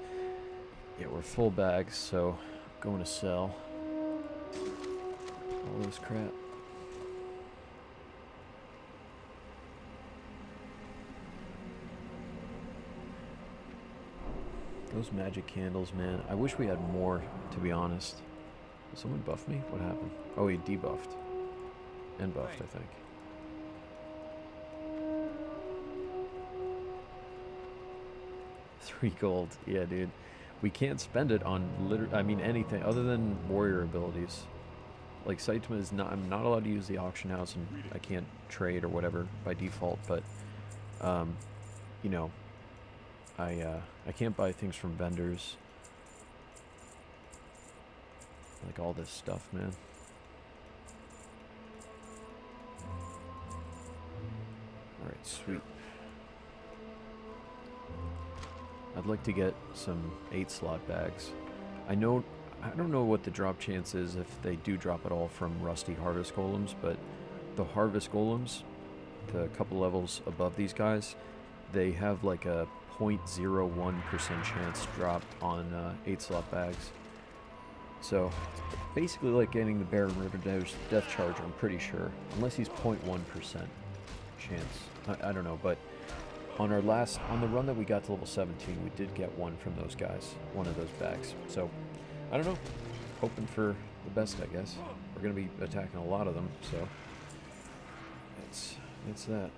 Yeah, we're full bags, so going to sell all this crap. Those magic candles, man. I wish we had more, to be honest. Did someone buff me? What happened? Oh, he debuffed. And buffed, I think. $3 gold. Yeah, dude. We can't spend it on anything other than warrior abilities. Like Saitama is not. I'm not allowed to use the auction house, and I can't trade or whatever by default. But, you know, I can't buy things from vendors. Like all this stuff, man. All right, sweet. I'd like to get some 8-slot bags. I don't know what the drop chance is if they do drop at all from rusty harvest golems, but the harvest golems, the couple levels above these guys, they have like a 0.01% chance drop on 8-slot bags. So it's basically like getting the Baron Riverdo's Death Charger, I'm pretty sure. Unless he's 0.1% chance. I don't know, but on the run that we got to level 17, we did get one from those guys, one of those bags. So, I don't know. Hoping for the best, I guess. We're going to be attacking a lot of them, so it's that.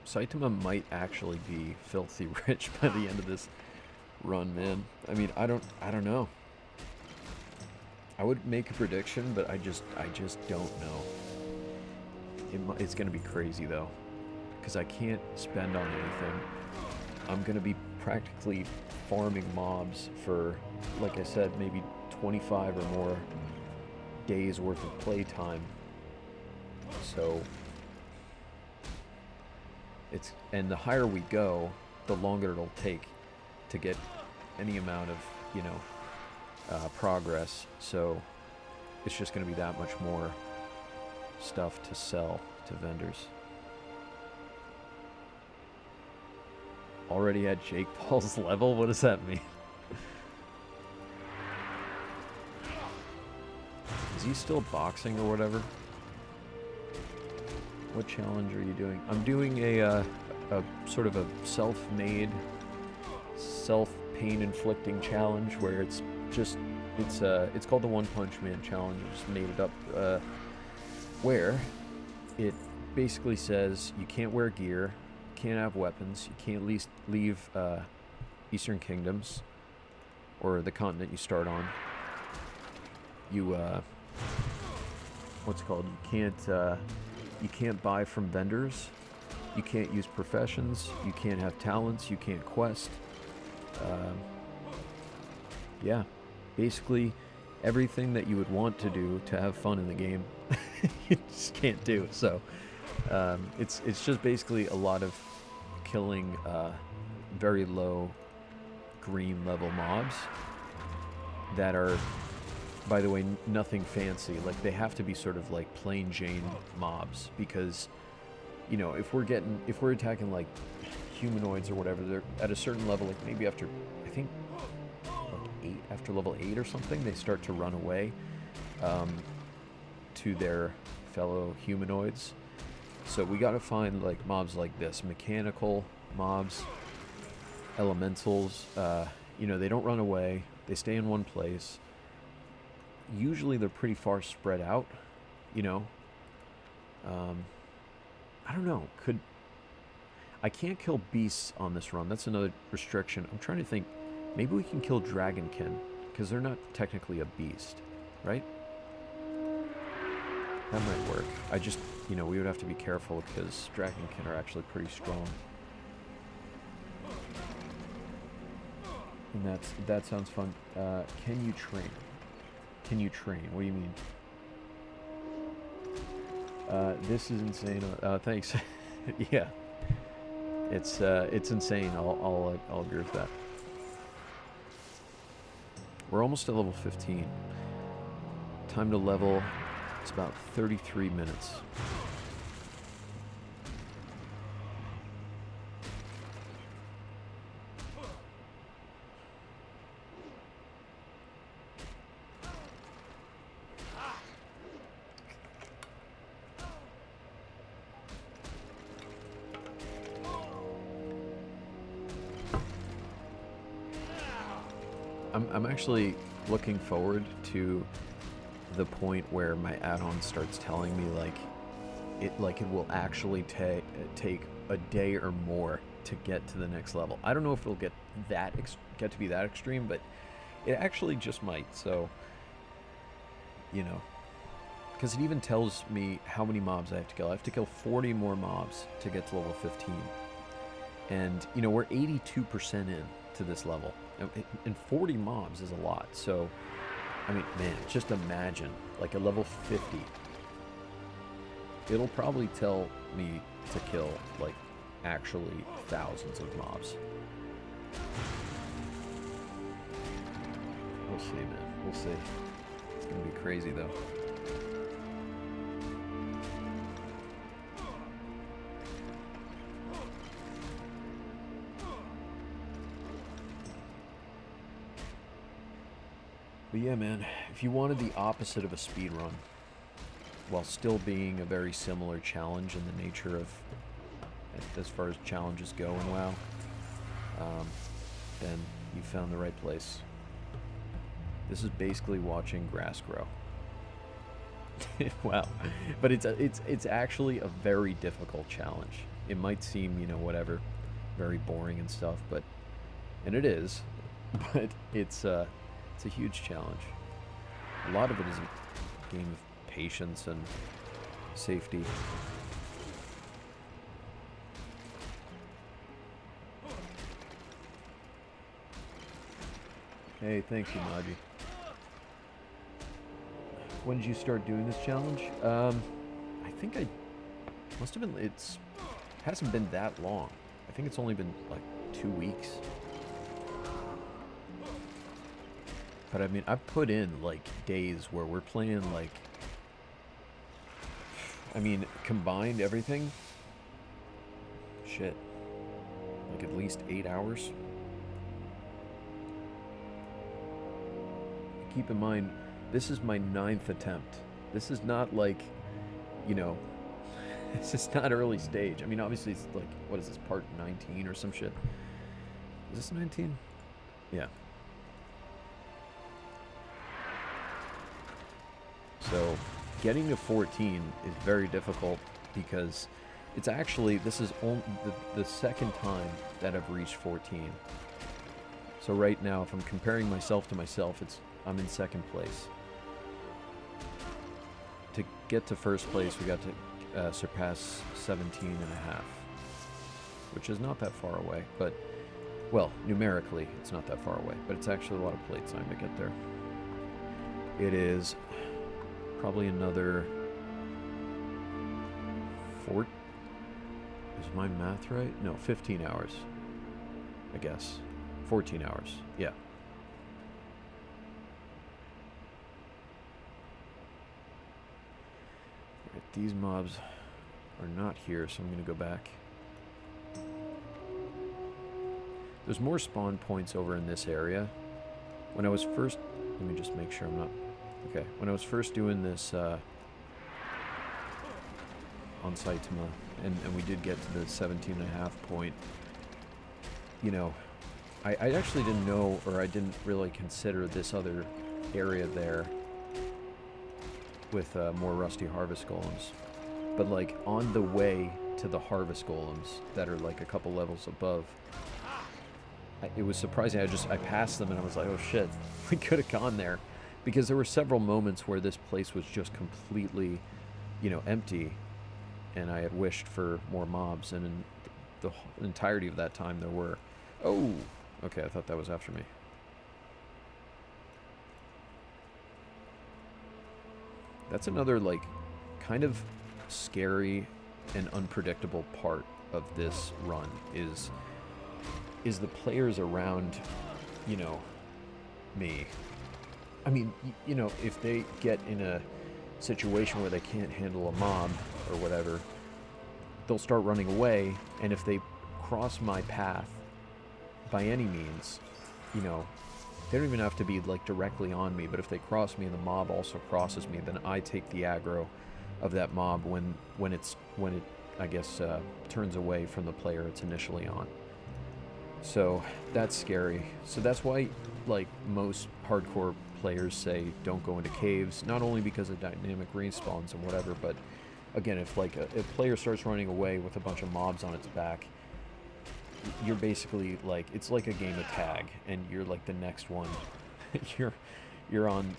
Saitama might actually be filthy rich by the end of this run, man. I mean, I don't know. I would make a prediction, but I just don't know. It's gonna be crazy though, because I can't spend on anything. I'm gonna be practically farming mobs for, like I said, maybe 25 or more days worth of playtime. So. And the higher we go, the longer it'll take to get any amount of, you know, progress. So it's just going to be that much more stuff to sell to vendors. Already at Jake Paul's level? What does that mean? Is he still boxing or whatever? What challenge are you doing? I'm doing a sort of a self-made, self-pain inflicting challenge where it's called the One Punch Man Challenge. I just made it up, where it basically says you can't wear gear, can't have weapons, you can't leave Eastern Kingdoms or the continent you start on. You what's it called? You can't buy from vendors, you can't use professions, you can't have talents, you can't quest. Yeah, basically everything that you would want to do to have fun in the game, you just can't do. So it's just basically a lot of killing very low green level mobs that are, by the way, nothing fancy. Like, they have to be sort of like plain Jane mobs, because, you know, if we're attacking like humanoids or whatever, they're at a certain level, like maybe after, I think, like after level 8 or something, they start to run away to their fellow humanoids. So we gotta find like mobs like this, mechanical mobs, elementals. You know, they don't run away, they stay in one place. Usually they're pretty far spread out, you know. I don't know, I can't kill beasts on this run. That's another restriction. I'm trying to think, maybe we can kill dragonkin, because they're not technically a beast, right? That might work. I just, you know, we would have to be careful because dragonkin are actually pretty strong. And that sounds fun. Can you train? Can you train? What do you mean? This is insane. Thanks. Yeah, it's insane. I'll agree with that. We're almost at level 15. Time to level. It's about 33 minutes. I'm actually looking forward to the point where my add-on starts telling me it will actually take a day or more to get to the next level. I don't know if it'll get to be that extreme, but it actually just might. So, you know, because it even tells me how many mobs I have to kill. I have to kill 40 more mobs to get to level 15, and you know, we're 82% in to this level, and 40 mobs is a lot. So I mean, man, just imagine, like a level 50. It'll probably tell me to kill, like, actually thousands of mobs. We'll see, man. We'll see. It's gonna be crazy, though. But yeah, man, if you wanted the opposite of a speed run, while still being a very similar challenge in the nature of, as far as challenges go in WoW, then you found the right place. This is basically watching grass grow. Wow, but it's actually a very difficult challenge. It might seem, you know, whatever, very boring and stuff, and it is, but it's a huge challenge. A lot of it is a game of patience and safety. Hey, thanks, Umaji. When did you start doing this challenge? I think I must have been. Hasn't been that long. I think it's only been like 2 weeks. But I mean, I've put in like days where we're playing like, I mean, combined everything. Shit. Like at least 8 hours. Keep in mind, this is my 9th attempt. This is not like, you know, this is not early stage. I mean, obviously it's like, what is this, part 19 or some shit? Is this 19? Yeah. So, getting to 14 is very difficult because it's actually, this is only the second time that I've reached 14. So right now, if I'm comparing myself to myself, I'm in 2nd place. To get to 1st place, we got to surpass 17 and a half, which is not that far away, but, well, numerically, it's not that far away, but it's actually a lot of play time to get there. It is probably another is my math right? No, 15 hours, I guess. 14 hours, yeah. Right, these mobs are not here, so I'm going to go back. There's more spawn points over in this area. When I was first... Let me just make sure I'm not... Okay, when I was first doing this on Saitama, and we did get to the 17.5 point, you know, I actually didn't know, or I didn't really consider this other area there with more rusty harvest golems. But like on the way to the harvest golems that are like a couple levels above, it was surprising. I passed them and I was like, oh shit, we could have gone there. Because there were several moments where this place was just completely, you know, empty, and I had wished for more mobs, and in the entirety of that time there were. Oh, okay, I thought that was after me. That's another, like, kind of scary and unpredictable part of this run is the players around, you know, me. I mean, you know, if they get in a situation where they can't handle a mob or whatever, they'll start running away, and if they cross my path by any means, you know, they don't even have to be like directly on me, but if they cross me and the mob also crosses me, then I take the aggro of that mob when it I guess turns away from the player it's initially on. So that's scary. So that's why, like, most hardcore players say don't go into caves, not only because of dynamic respawns and whatever, but again, if like a player starts running away with a bunch of mobs on its back, you're basically like, it's like a game of tag, and you're like the next one. you're on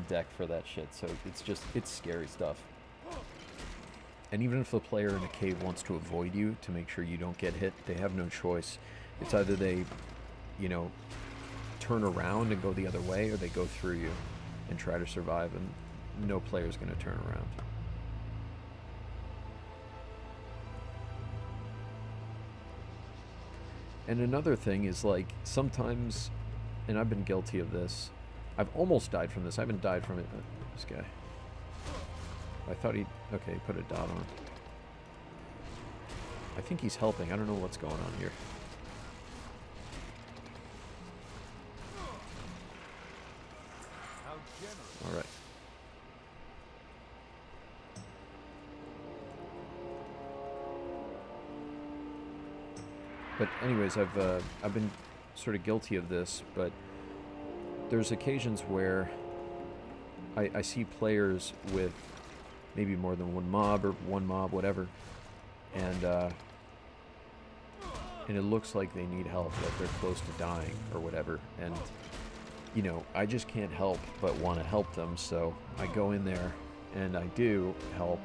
deck for that shit. So it's scary stuff. And even if the player in a cave wants to avoid you to make sure you don't get hit, they have no choice. It's either they, you know, turn around and go the other way, or they go through you and try to survive, and no player's going to turn around. And another thing is, like, sometimes, and I've been guilty of this, I've almost died from this. I haven't died from it. This guy. I thought he... Okay, put a dot on. I think he's helping. I don't know what's going on here. All right. But anyways, I've been sort of guilty of this, but there's occasions where I see players with maybe more than one mob or one mob, whatever, and it looks like they need help, like they're close to dying or whatever, and you know, I just can't help but want to help them, so I go in there and I do help.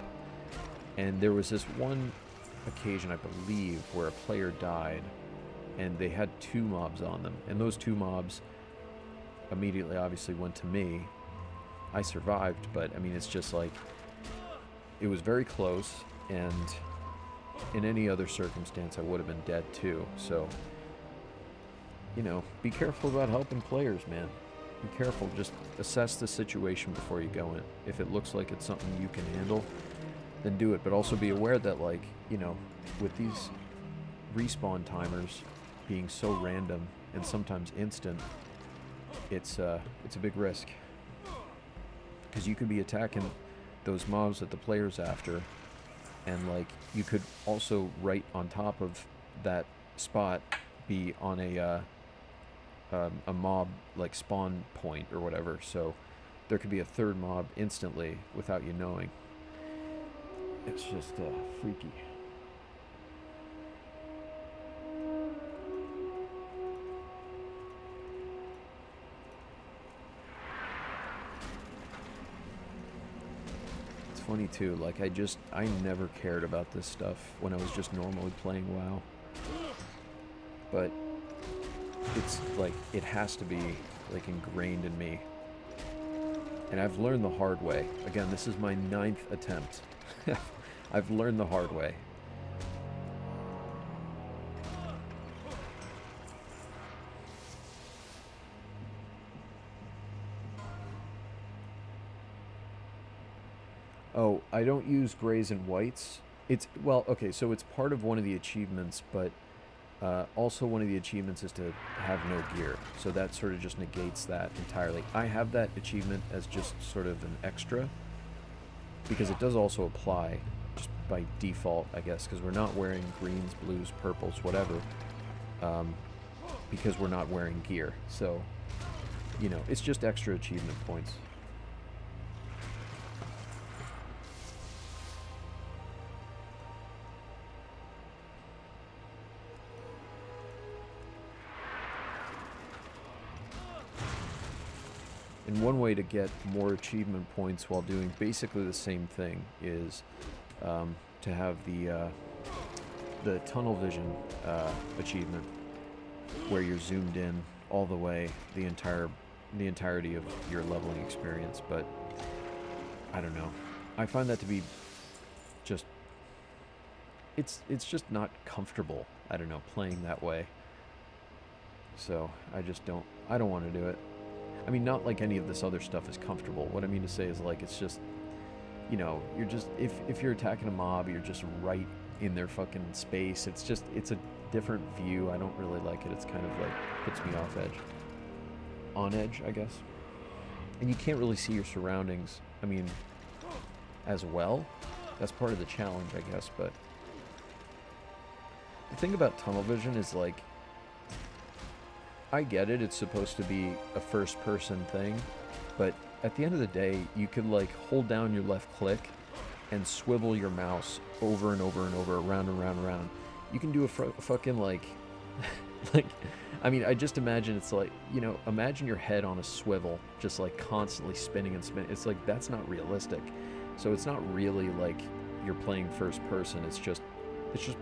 And there was this one occasion, I believe, where a player died and they had 2 mobs on them, and those 2 mobs immediately obviously went to me. I survived, but I mean, it's just like, it was very close, and in any other circumstance I would have been dead too. So, you know, be careful about helping players, man. Be careful. Just assess the situation before you go in. If it looks like it's something you can handle, then do it. But also be aware that, like, you know, with these respawn timers being so random and sometimes instant, it's a big risk. Because you could be attacking those mobs that the player's after, and like, you could also right on top of that spot be on a mob like spawn point or whatever, so there could be a 3rd mob instantly without you knowing. It's just freaky. It's funny too, like I never cared about this stuff when I was just normally playing WoW, but it's like, it has to be like ingrained in me, and I've learned the hard way. Again, this is my 9th attempt. I've learned the hard way. Oh, I don't use grays and whites. It's, well, okay, so it's part of one of the achievements, but also one of the achievements is to have no gear, so that sort of just negates that entirely. I have that achievement as just sort of an extra, because it does also apply just by default, I guess, because we're not wearing greens, blues, purples, whatever, because we're not wearing gear. So, you know, it's just extra achievement points. And one way to get more achievement points while doing basically the same thing is to have the tunnel vision achievement, where you're zoomed in all the way, the entirety of your leveling experience. But I don't know. I find that to be just, it's just not comfortable. I don't know, playing that way. So I don't want to do it. I mean, not like any of this other stuff is comfortable. What I mean to say is, like, it's just, you know, you're just, if you're attacking a mob, you're just right in their fucking space. It's just, it's a different view. I don't really like it. It's kind of like, puts me off edge. On edge, I guess. And you can't really see your surroundings, I mean, as well. That's part of the challenge, I guess, but the thing about tunnel vision is, like, I get it, it's supposed to be a first-person thing, but at the end of the day, you can, like, hold down your left click and swivel your mouse over and over and over, around and around and around. You can do a fucking, like, like, I mean, I just imagine it's like, you know, imagine your head on a swivel, just, like, constantly spinning and spinning. It's like, that's not realistic. So it's not really like you're playing first-person, it's just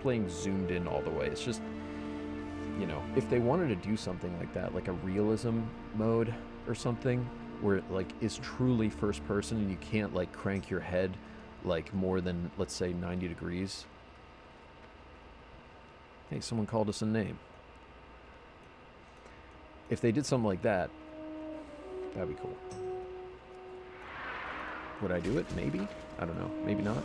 playing zoomed in all the way. It's just, you know, if they wanted to do something like that, like a realism mode or something, where it, like, is truly first person and you can't, like, crank your head, like, more than, let's say, 90 degrees. Hey, someone called us a name. If they did something like that, that'd be cool. Would I do it? Maybe? I don't know. Maybe not.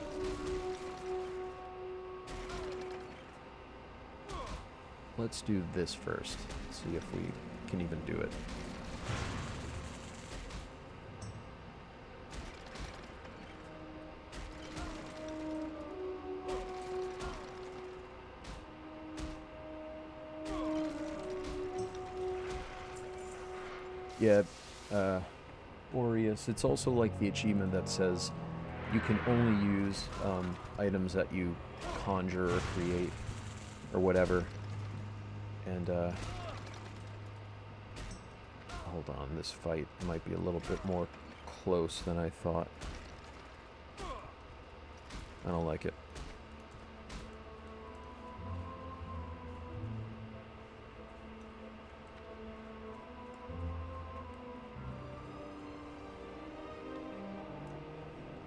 Let's do this first. See if we can even do it. Yeah, Boreas. It's also like the achievement that says you can only use items that you conjure or create or whatever. And hold on, this fight might be a little bit more close than I thought. I don't like it.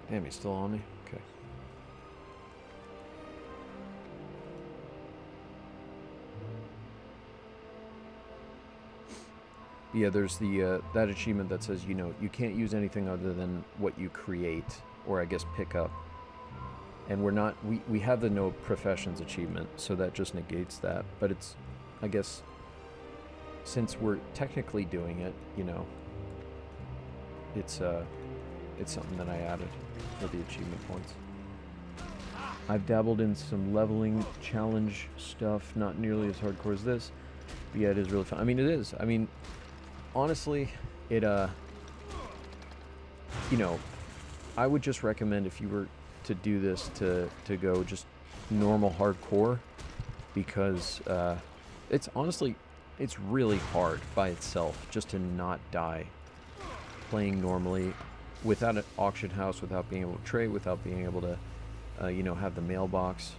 Damn, he's still on me? Okay. Yeah, there's the that achievement that says, you know, you can't use anything other than what you create, or I guess pick up. And we're not, we have the no professions achievement, so that just negates that. But it's, I guess, since we're technically doing it, you know, it's something that I added for the achievement points. I've dabbled in some leveling challenge stuff, not nearly as hardcore as this, but yeah, it is really fun. I mean, it is. I mean, honestly, it, you know, I would just recommend if you were to do this to go just normal hardcore, because it's honestly, it's really hard by itself just to not die playing normally without an auction house, without being able to trade, without being able to you know, have the mailbox.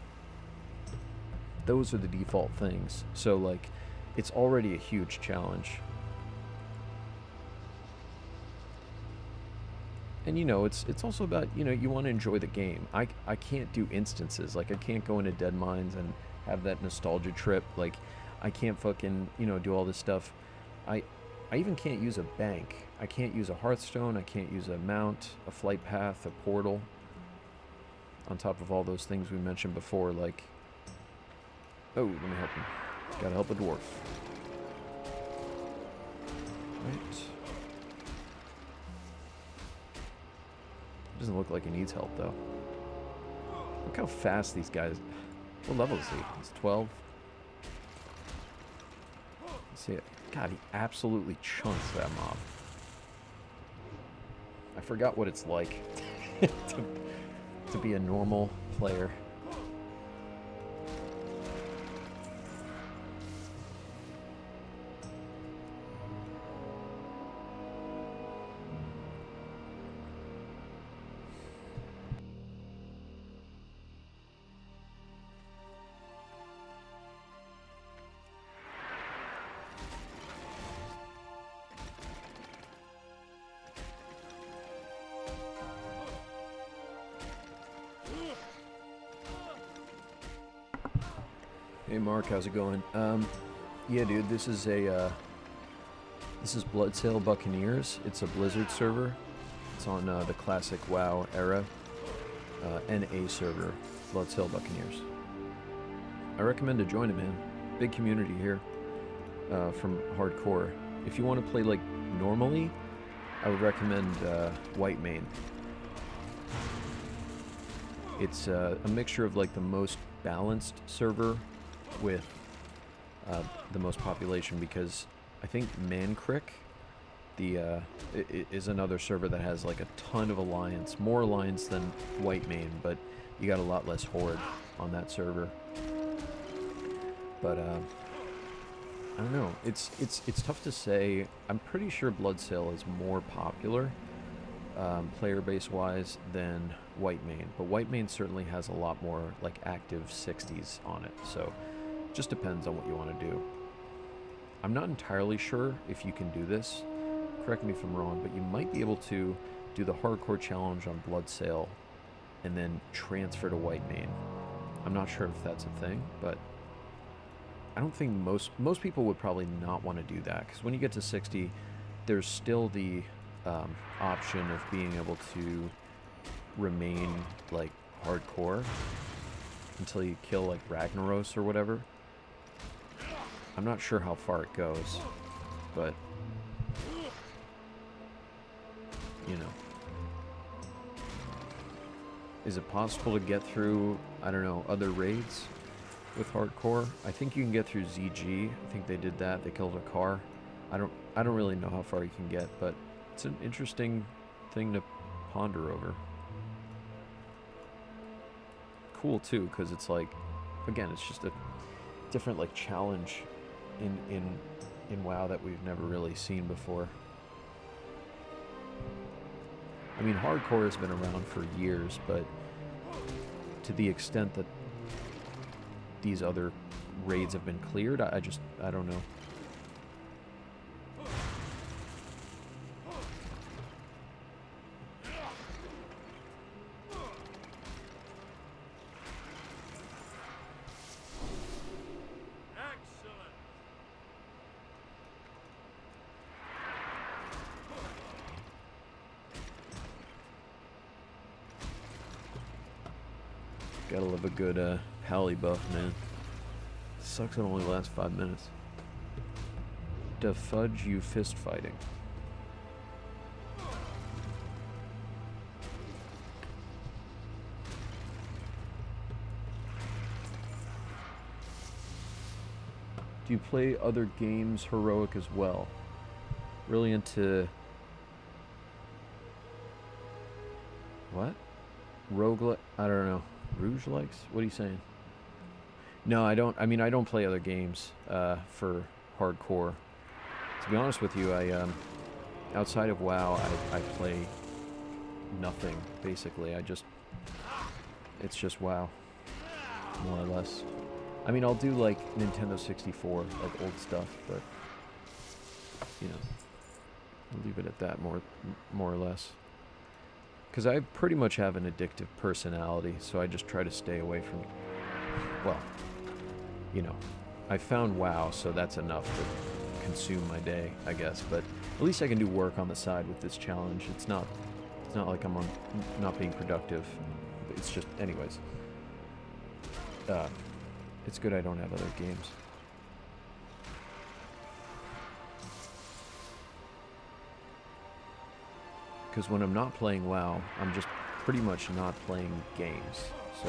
Those are the default things. So like, it's already a huge challenge. And you know, it's also about, you know, you want to enjoy the game. I can't do instances. Like, I can't go into Dead Mines and have that nostalgia trip. Like, I can't fucking, you know, do all this stuff. I even can't use a bank. I can't use a hearthstone. I can't use a mount, a flight path, a portal. On top of all those things we mentioned before, like, oh, let me help him. Gotta help a dwarf. Right. Doesn't look like he needs help, though. Look how fast these guys... What level is he? He's 12. Let's see it. God, he absolutely chunks that mob. I forgot what it's like to be a normal player. Hey Mark, how's it going? Yeah, dude, this is Bloodsail Buccaneers. It's a Blizzard server. It's on the classic WoW era, NA server, Bloodsail Buccaneers. I recommend to join it, man. Big community here from hardcore. If you want to play like normally, I would recommend White Mane. It's a mixture of like the most balanced server with the most population, because I think Mancrick is another server that has like a ton of alliance, more alliance than White Mane, but you got a lot less horde on that server. But I don't know, it's tough to say. I'm pretty sure Bloodsail is more popular player base wise than White Mane, but White Mane certainly has a lot more like active 60s on it, so just depends on what you want to do. I'm not entirely sure if you can do this, correct me if I'm wrong, but you might be able to do the hardcore challenge on Bloodsail and then transfer to White Mane. I'm not sure if that's a thing, but I don't think most people would probably not want to do that, because when you get to 60, there's still the option of being able to remain like hardcore until you kill like Ragnaros or whatever. I'm not sure how far it goes, but you know, is it possible to get through, I don't know, other raids with hardcore? I think you can get through ZG. I think they did that. They killed a car. I don't really know how far you can get, but it's an interesting thing to ponder over. Cool too, because it's like, again, it's just a different like challenge in WoW that we've never really seen before. I mean, hardcore has been around for years, but to the extent that these other raids have been cleared, I don't know. Gotta love a good Pally buff, man. Sucks it only lasts 5 minutes. Defudge you fist fighting. Do you play other games heroic as well? Really into... What? Roguelike? I don't know. Rouge likes? What are you saying? No, I don't. I mean, I don't play other games for hardcore. To be honest with you, I outside of WoW, I play nothing basically. It's just WoW, more or less. I mean, I'll do like Nintendo 64, like old stuff, but you know, I'll leave it at that more or less. Because I pretty much have an addictive personality, so I just try to stay away from... Well, you know, I found WoW, so that's enough to consume my day, I guess. But at least I can do work on the side with this challenge. It's not like I'm not being productive. It's just, anyways. It's good I don't have other games. Because when I'm not playing WoW, I'm just pretty much not playing games, so...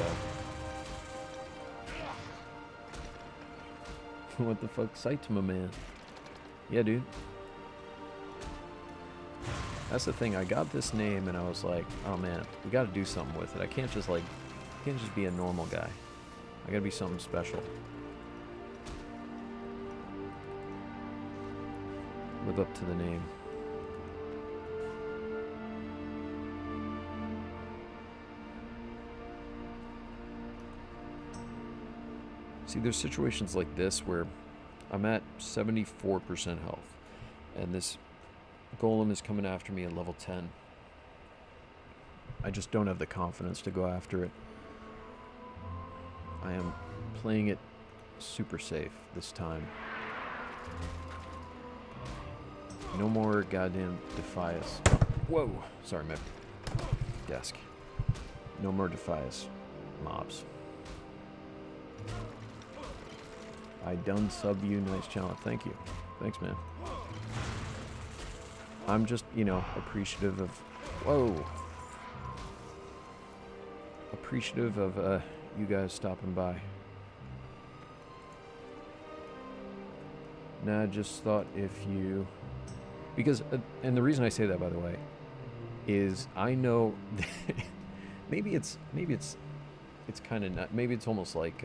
What the fuck? Saitama, man. Yeah, dude. That's the thing, I got this name and I was like, oh man, we gotta do something with it. I can't just be a normal guy. I gotta be something special. Live up to the name. See, there's situations like this where I'm at 74% health, and this golem is coming after me at level 10. I just don't have the confidence to go after it. I am playing it super safe this time. No more goddamn Defias. Whoa! Sorry, my desk. No more Defias mobs. I done sub you, nice challenge. Thank you. Thanks, man. I'm just, you know, appreciative of... Whoa! Appreciative of you guys stopping by. Nah, I just thought if you... Because, and the reason I say that, by the way, is I know... maybe it's kind of not... Maybe it's almost like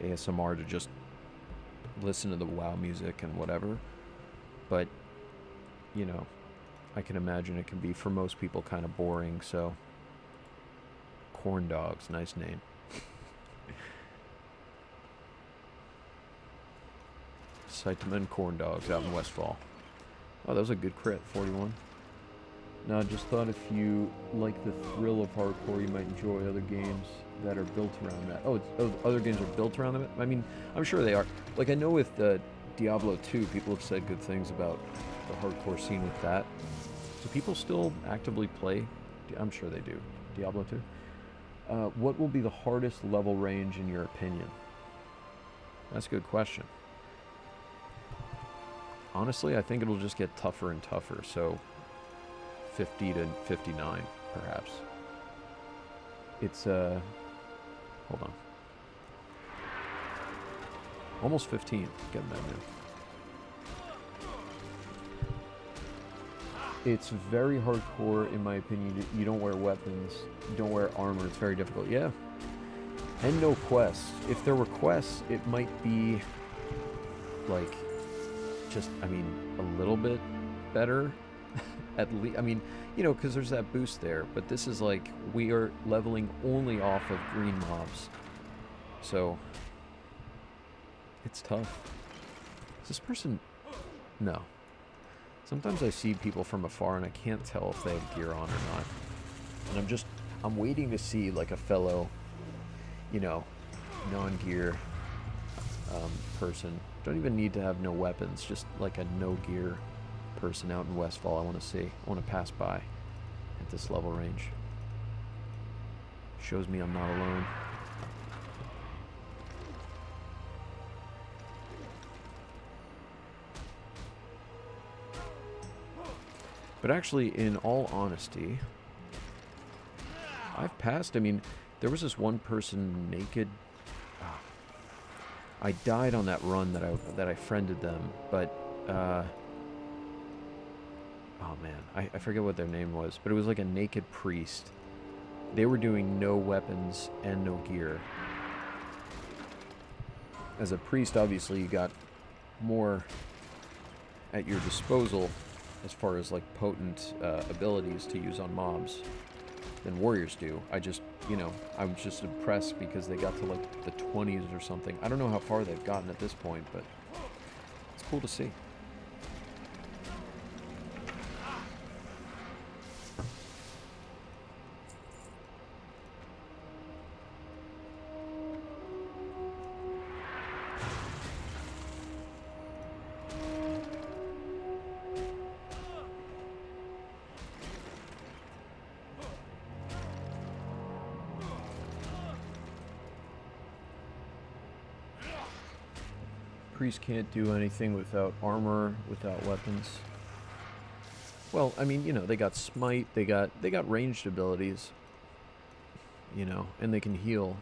ASMR to just listen to the WoW music and whatever, but you know, I can imagine it can be for most people kind of boring. So corn dogs, nice name. Saitama corn dogs out in Westfall. Oh, that was a good crit, 41. No, I just thought if you like the thrill of hardcore, you might enjoy other games that are built around that. Oh, other games are built around them? I mean, I'm sure they are. Like, I know with Diablo 2, people have said good things about the hardcore scene with that. Do people still actively play? I'm sure they do. Diablo 2? What will be the hardest level range in your opinion? That's a good question. Honestly, I think it'll just get tougher and tougher, so 50 to 59, perhaps. It's, hold on. Almost 15, getting that now. It's very hardcore, in my opinion. You don't wear weapons, you don't wear armor. It's very difficult. Yeah. And no quests. If there were quests, it might be like just, I mean, a little bit better. At least, I mean, you know, because there's that boost there. But this is like, we are leveling only off of green mobs. So, it's tough. Is this person... No. Sometimes I see people from afar and I can't tell if they have gear on or not. And I'm waiting to see like a fellow, you know, non-gear person. Don't even need to have no weapons, just like a no-gear person out in Westfall I want to see. I want to pass by at this level range. Shows me I'm not alone. But actually, in all honesty, I've passed. I mean, there was this one person naked. I died on that run that I friended them, but oh man, I forget what their name was, but it was like a naked priest. They were doing no weapons and no gear. As a priest, obviously, you got more at your disposal as far as like potent abilities to use on mobs than warriors do. I just, you know, I was just impressed because they got to like the 20s or something. I don't know how far they've gotten at this point, but it's cool to see. Priests can't do anything without armor, without weapons. Well, I mean, you know, they got smite, they got ranged abilities, you know, and they can heal.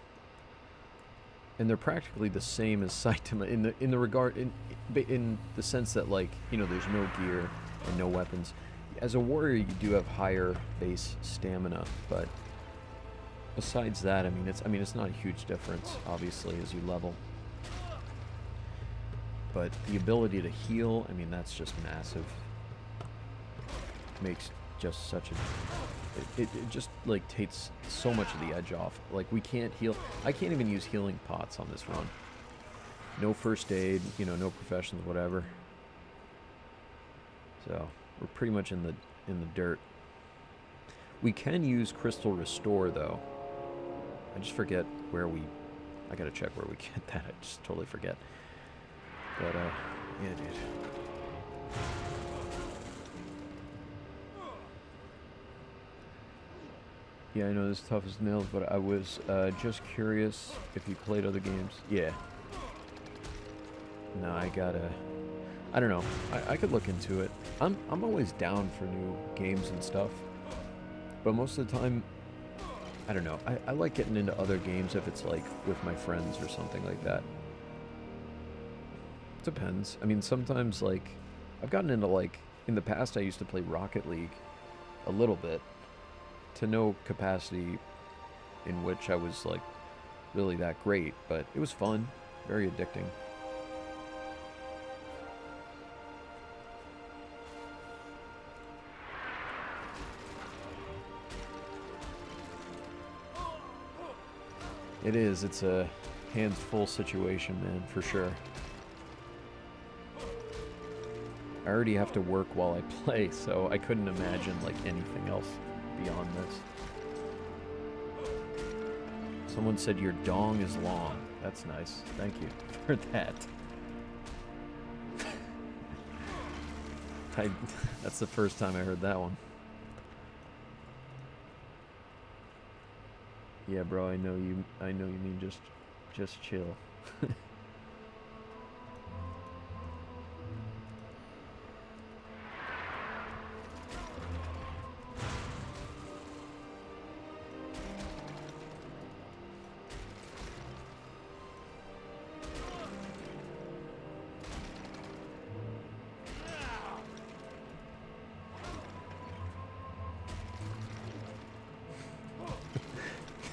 And they're practically the same as Saitama in the sense that, like, you know, there's no gear and no weapons. As a warrior, you do have higher base stamina, but besides that, I mean, it's not a huge difference, obviously, as you level. But the ability to heal, I mean, that's just massive. Makes just such a... It just, like, takes so much of the edge off. Like, we can't heal... I can't even use healing pots on this run. No first aid, you know, no professions, whatever. So, we're pretty much in the dirt. We can use Crystal Restore, though. I just forget where we... I gotta check where we get that. I just totally forget. But, yeah, dude. Yeah, I know this is tough as nails, but I was just curious if you played other games. Yeah. No, I don't know. I could look into it. I'm always down for new games and stuff. But most of the time, I don't know. I like getting into other games if it's like with my friends or something like that. Depends. I mean, sometimes, like, I've gotten into, like, in the past I used to play Rocket League a little bit, to no capacity in which I was, like, really that great, but it was fun, very addicting. It is, it's a hands-full situation, man, for sure. I already have to work while I play, so I couldn't imagine, like, anything else beyond this. Someone said your dong is long. That's nice. Thank you for that. That's the first time I heard that one. Yeah, bro, I know you mean just chill.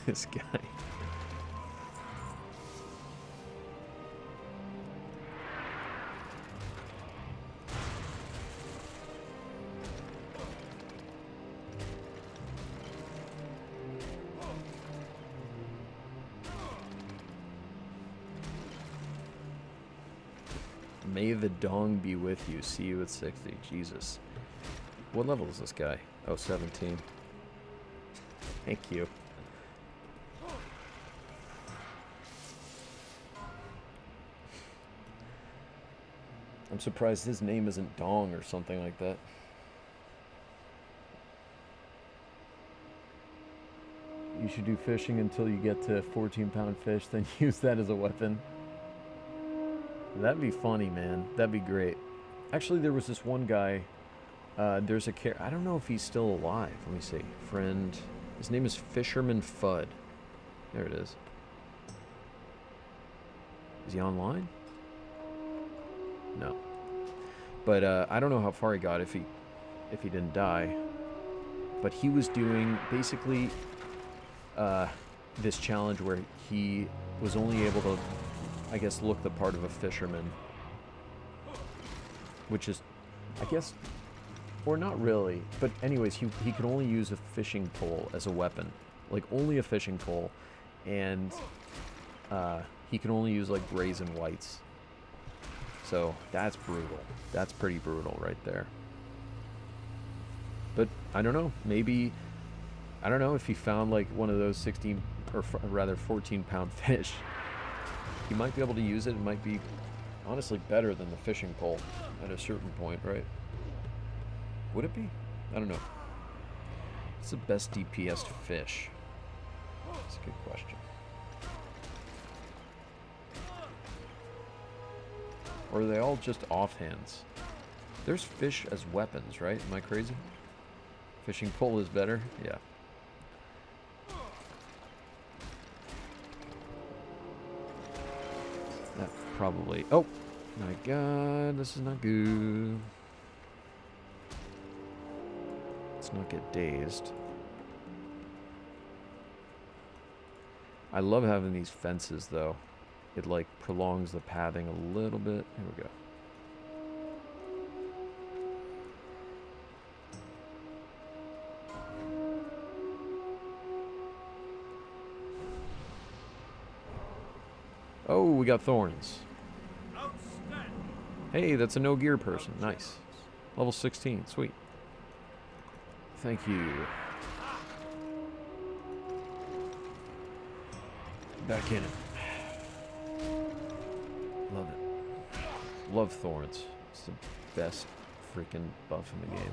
this guy. May the dong be with you. See you at 60. Jesus. What level is this guy? Oh, 17. Thank you. I'm surprised his name isn't Dong or something like that. You should do fishing until you get to 14-pound fish, then use that as a weapon. That'd be funny, man. That'd be great. Actually, there was this one guy. There's a I don't know if he's still alive. Let me see. Friend. His name is Fisherman Fudd. There it is. Is he online? No. But I don't know how far he got if he didn't die. But he was doing basically this challenge where he was only able to, I guess, look the part of a fisherman, which is, I guess, or not really, but anyways, he could only use a fishing pole as a weapon, like only a fishing pole, and he can only use like grays and whites. So that's brutal. That's pretty brutal right there. But I don't know, maybe, I don't know if he found like one of those 16 or rather 14-pound fish. He might be able to use it. It might be, honestly, better than the fishing pole at a certain point, right? Would it be? I don't know. What's the best DPS fish? That's a good question. Or are they all just offhands? There's fish as weapons, right? Am I crazy? Fishing pole is better? Yeah. That probably... Oh! My god, this is not good. Let's not get dazed. I love having these fences, though. It, like, prolongs the pathing a little bit. Here we go. Oh, we got thorns. Hey, that's a no gear person. Nice. Level 16. Sweet. Thank you. Back in it. Love it. Love thorns. It's the best freaking buff in the game.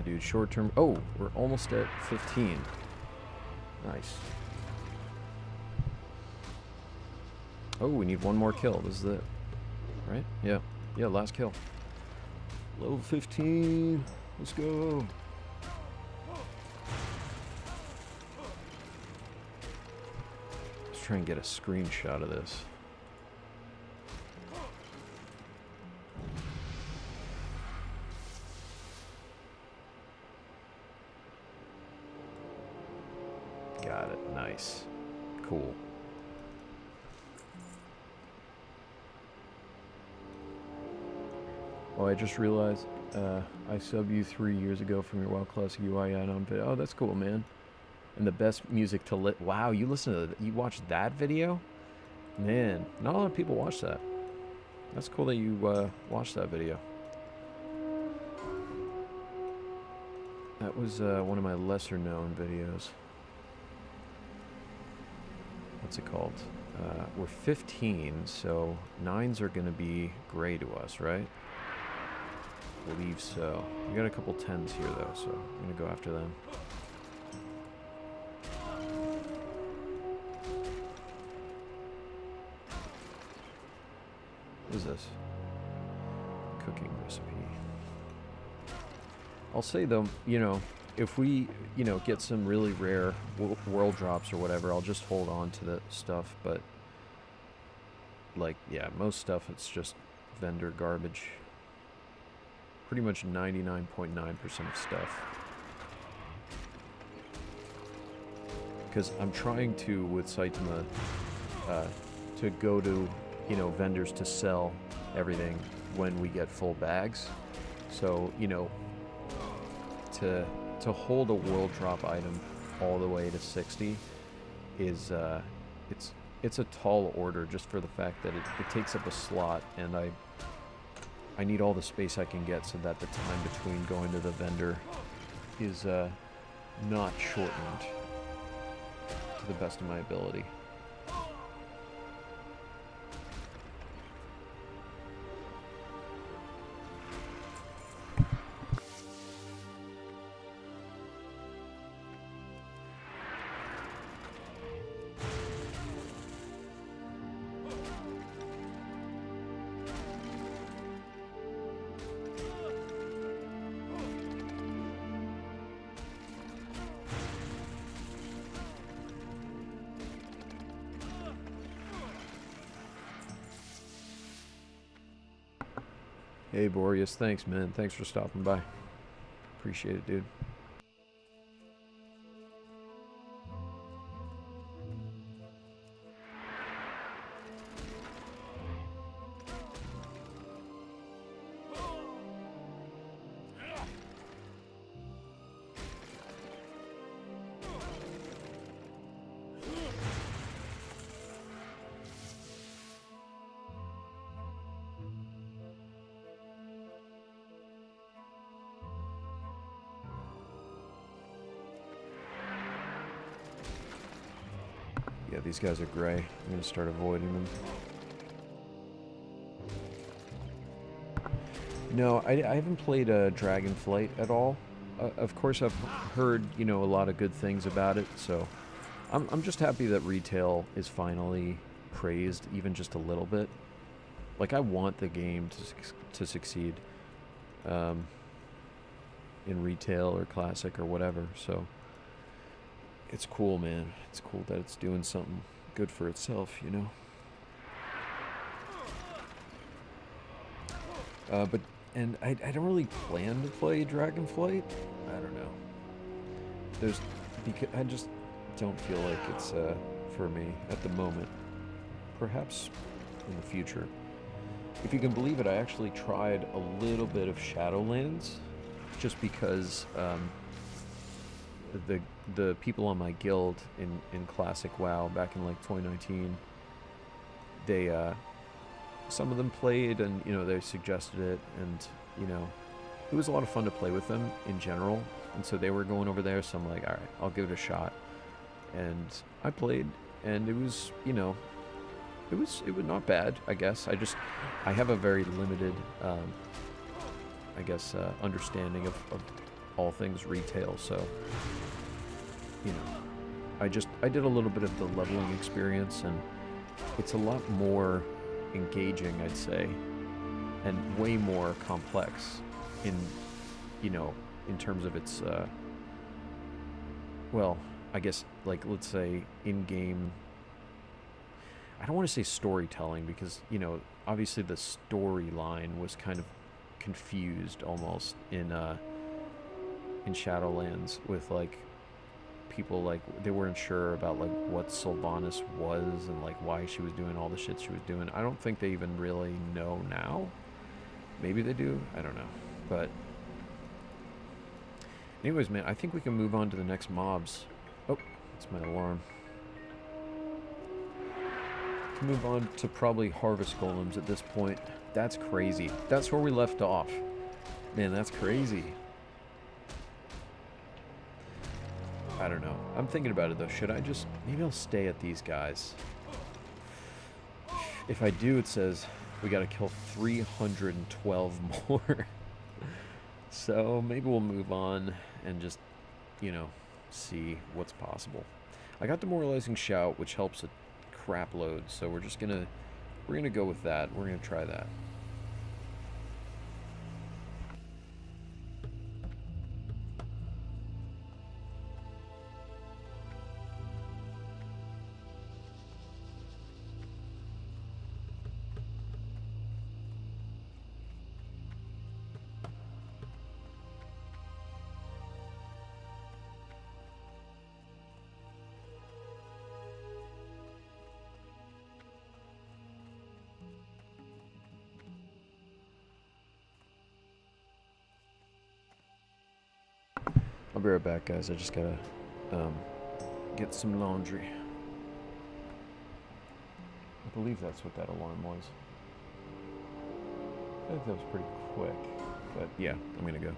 Yeah, dude, short term. Oh, we're almost at 15. Nice. Oh, we need one more kill. This is it. Right? Yeah. Yeah, last kill. Level 15. Let's go. Let's try and get a screenshot of this. Got it. Nice. Cool. Oh, I just realized I subbed you 3 years ago from your WoW Classic UI add-on video. Oh, that's cool, man. And the best music to lit. Wow, you listen to you watched that video? Man, not a lot of people watch that. That's cool that you watched that video. That was one of my lesser known videos. What's it called? We're 15, so 9s are going to be gray to us, right? I believe so. We got a couple 10s here, though, so I'm going to go after them. What is this? Cooking recipe. I'll say, though, you know, if we, you know, get some really rare world drops or whatever, I'll just hold on to the stuff, but, like, yeah, most stuff, it's just vendor garbage. Pretty much 99.9% of stuff. Because I'm trying to, with Saitama, to go to, you know, vendors to sell everything when we get full bags. So, you know, to hold a world drop item all the way to 60 is, it's a tall order just for the fact that it takes up a slot, and I need all the space I can get so that the time between going to the vendor is not shortened to the best of my ability. Hey, Boreas, thanks, man. Thanks for stopping by. Appreciate it, dude. Yeah, these guys are gray. I'm gonna start avoiding them. No, I haven't played Dragonflight at all. Of course, I've heard, you know, a lot of good things about it, so I'm just happy that retail is finally praised, even just a little bit. Like, I want the game to succeed in retail or classic or whatever, so it's cool, man. It's cool that it's doing something good for itself, you know? And I don't really plan to play Dragonflight. I don't know. Because I just don't feel like it's for me at the moment. Perhaps in the future. If you can believe it, I actually tried a little bit of Shadowlands, just because the people on my guild in Classic WoW back in like 2019, they some of them played, and you know, they suggested it, and you know, it was a lot of fun to play with them in general, and so they were going over there, so I'm like, all right, I'll give it a shot. And I played, and it was, you know, it was not bad, I guess. I have a very limited I guess understanding of all things retail, so, you know, I did a little bit of the leveling experience, and it's a lot more engaging, I'd say, and way more complex in, you know, in terms of its, well, I guess, like, let's say, in-game, I don't want to say storytelling, because, you know, obviously the storyline was kind of confused almost in Shadowlands, with, like, people, like, they weren't sure about, like, what Sylvanas was and, like, why she was doing all the shit she was doing. I don't think they even really know now. Maybe they do, I don't know. But anyways, man, I think we can move on to the next mobs. Oh, that's my alarm. Move on to probably harvest golems at this point. That's crazy. That's where we left off. Man, that's crazy. I don't know. I'm thinking about it, though. Should I just... Maybe I'll stay at these guys. If I do, it says we gotta kill 312 more. So maybe we'll move on and just, you know, see what's possible. I got Demoralizing Shout, which helps a crap load, so we're gonna go with that. We're gonna try that. I'll be right back, guys. I just gotta get some laundry. I believe that's what that alarm was. I think that was pretty quick, but yeah, I'm gonna go.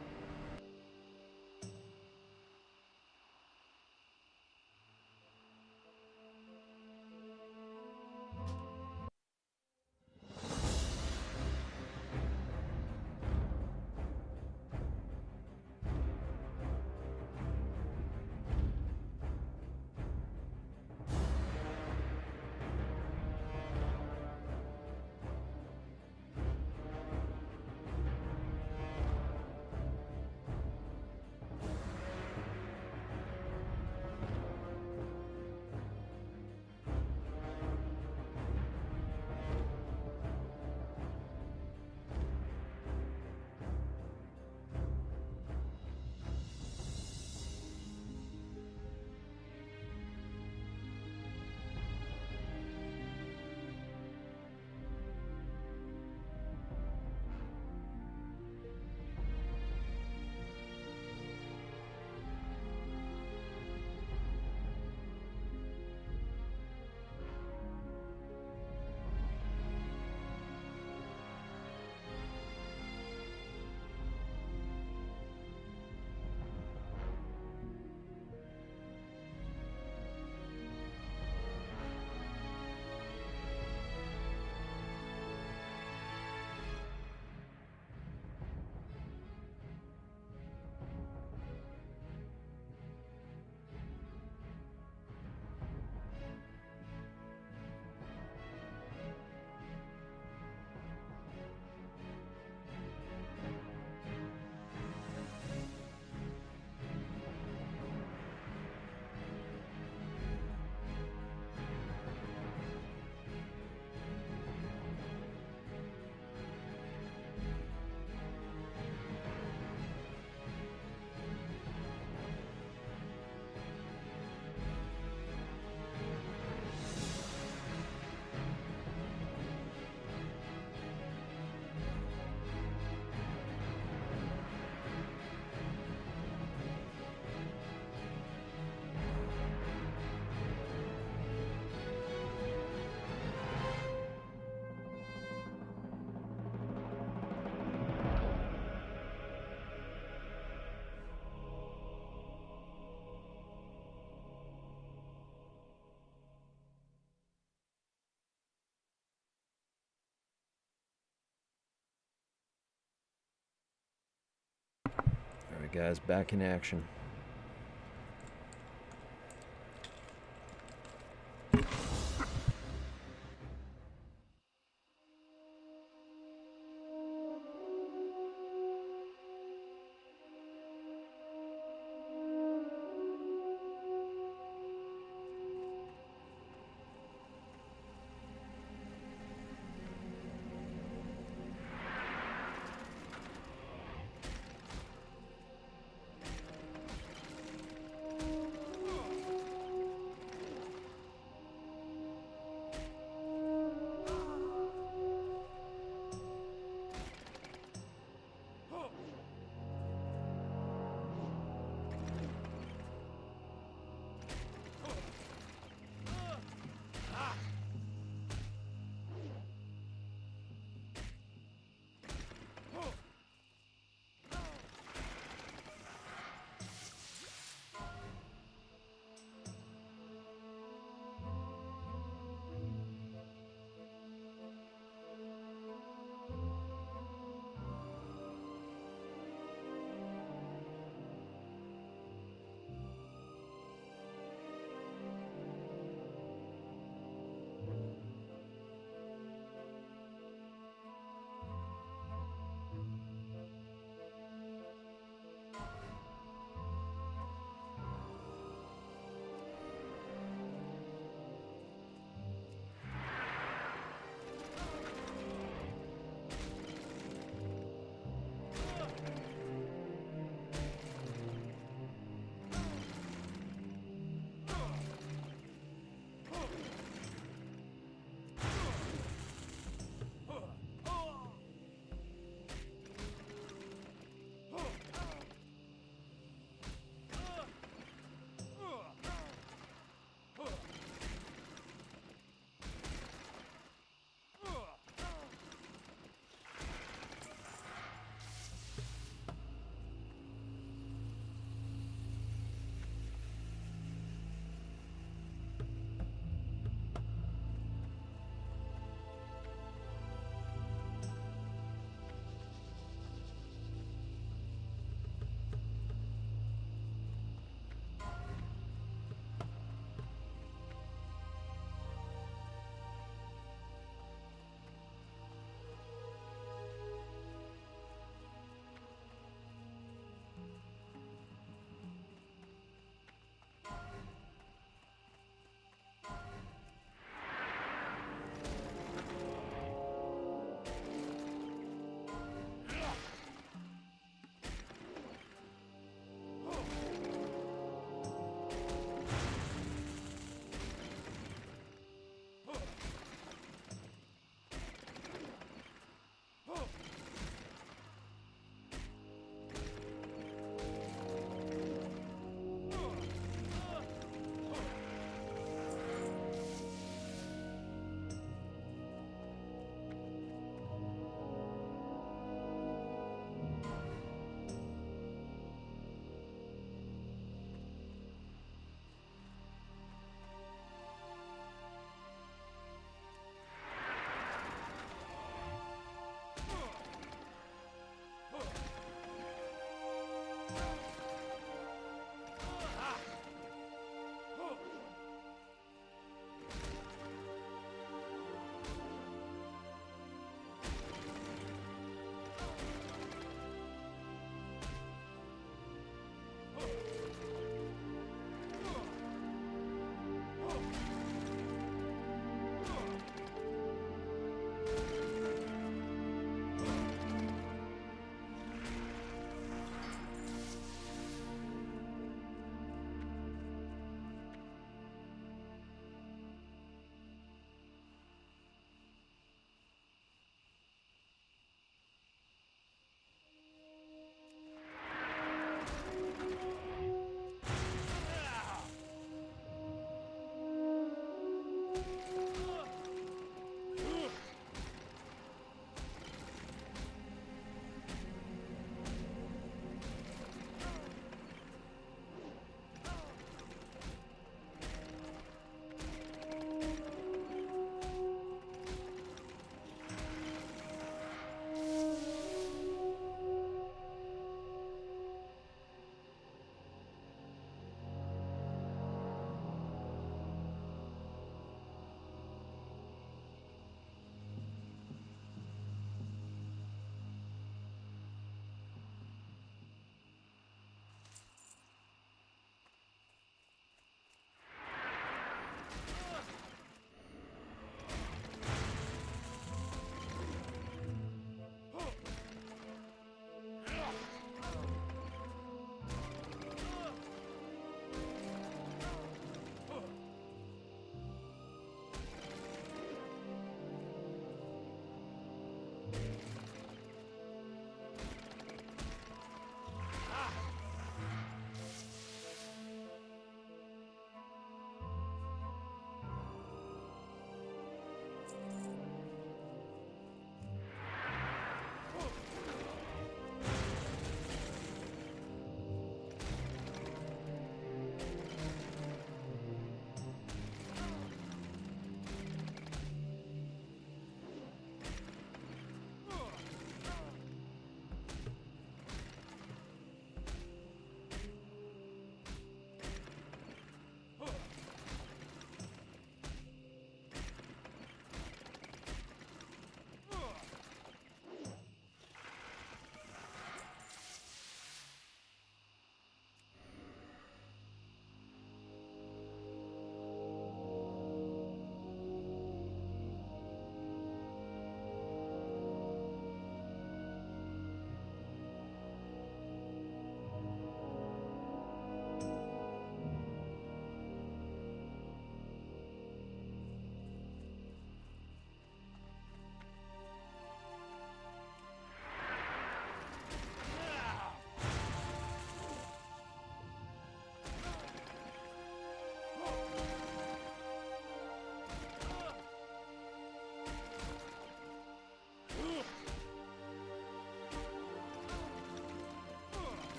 Alright guys, back in action.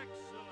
Excellent!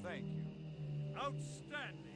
Thank you. Outstanding!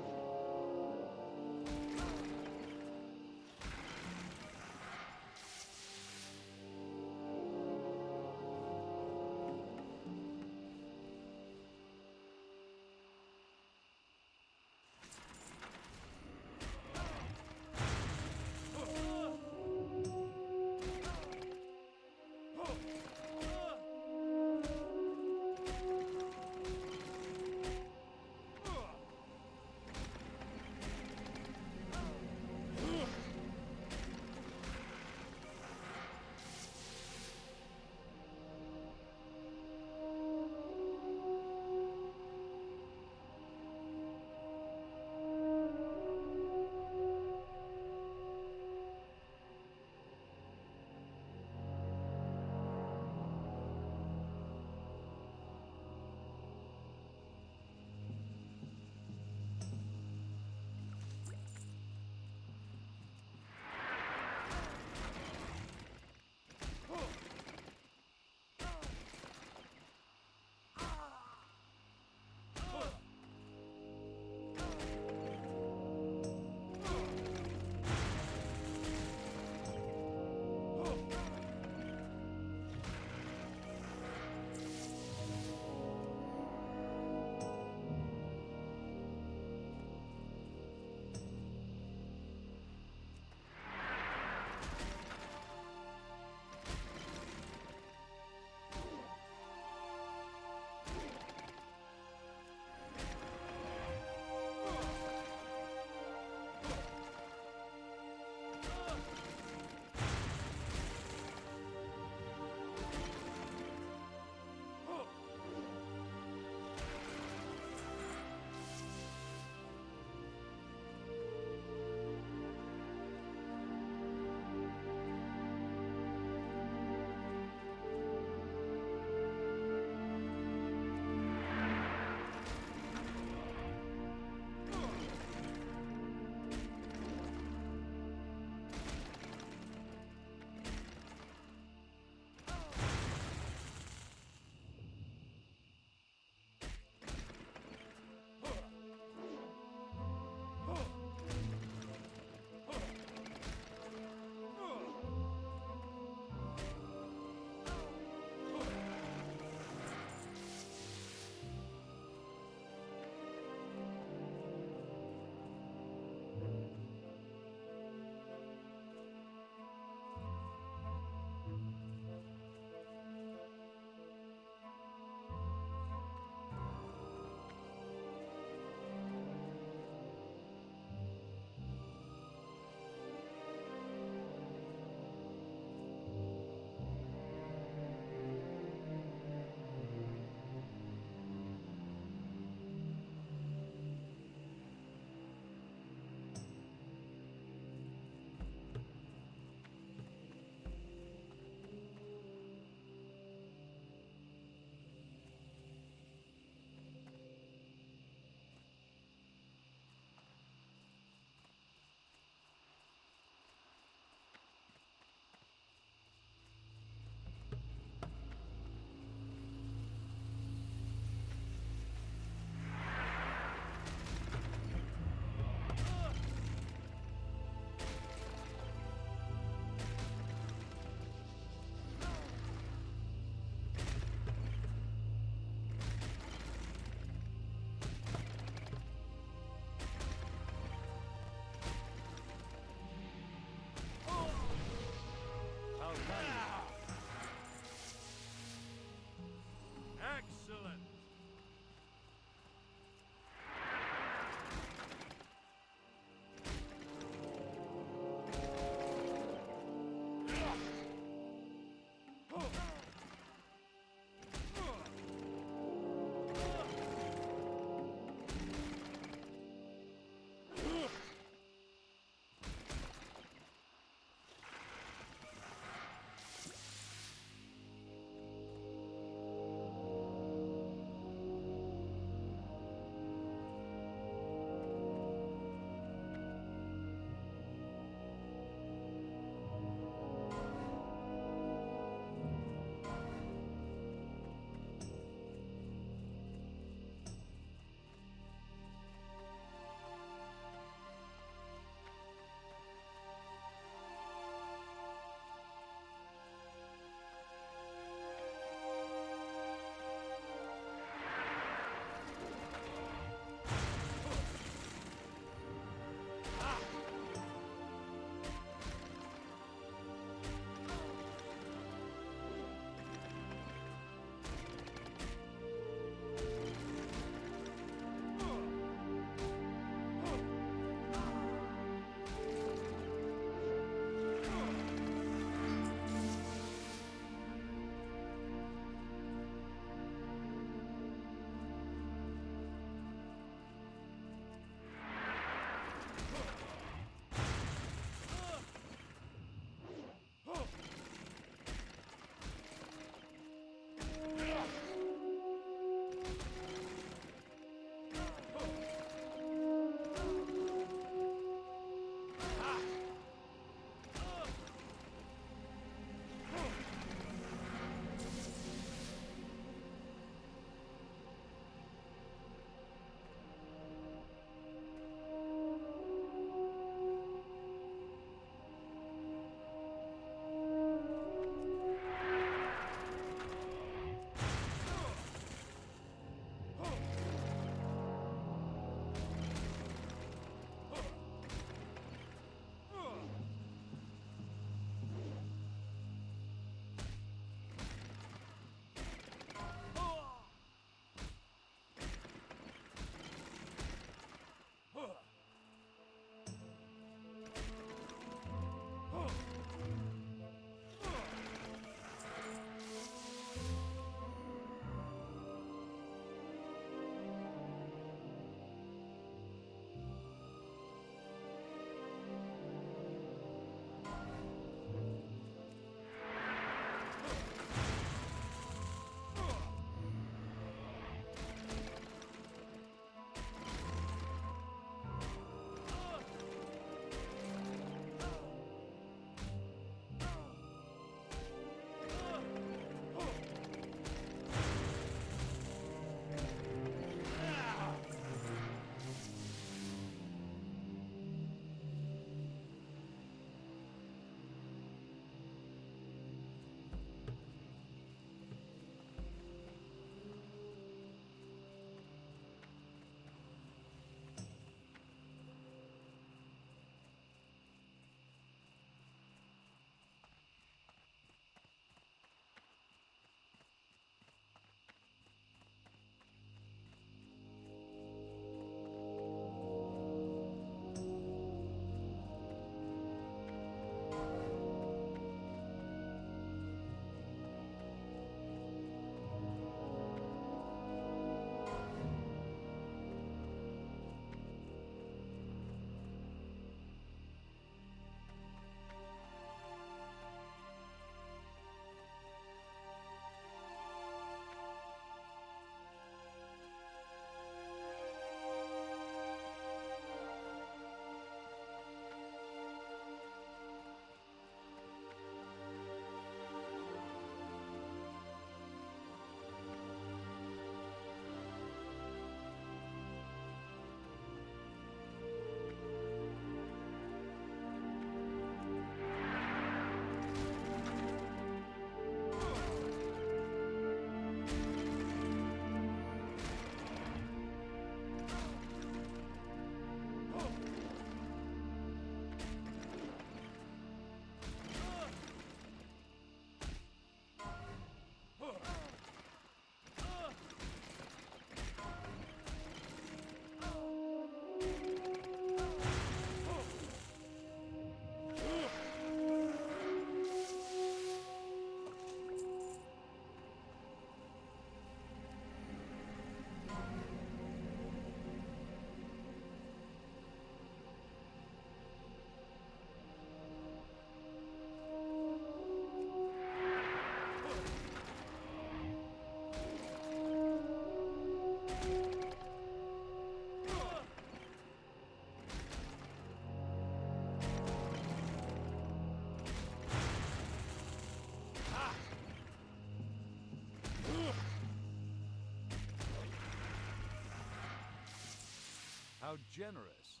How generous.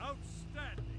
Outstanding.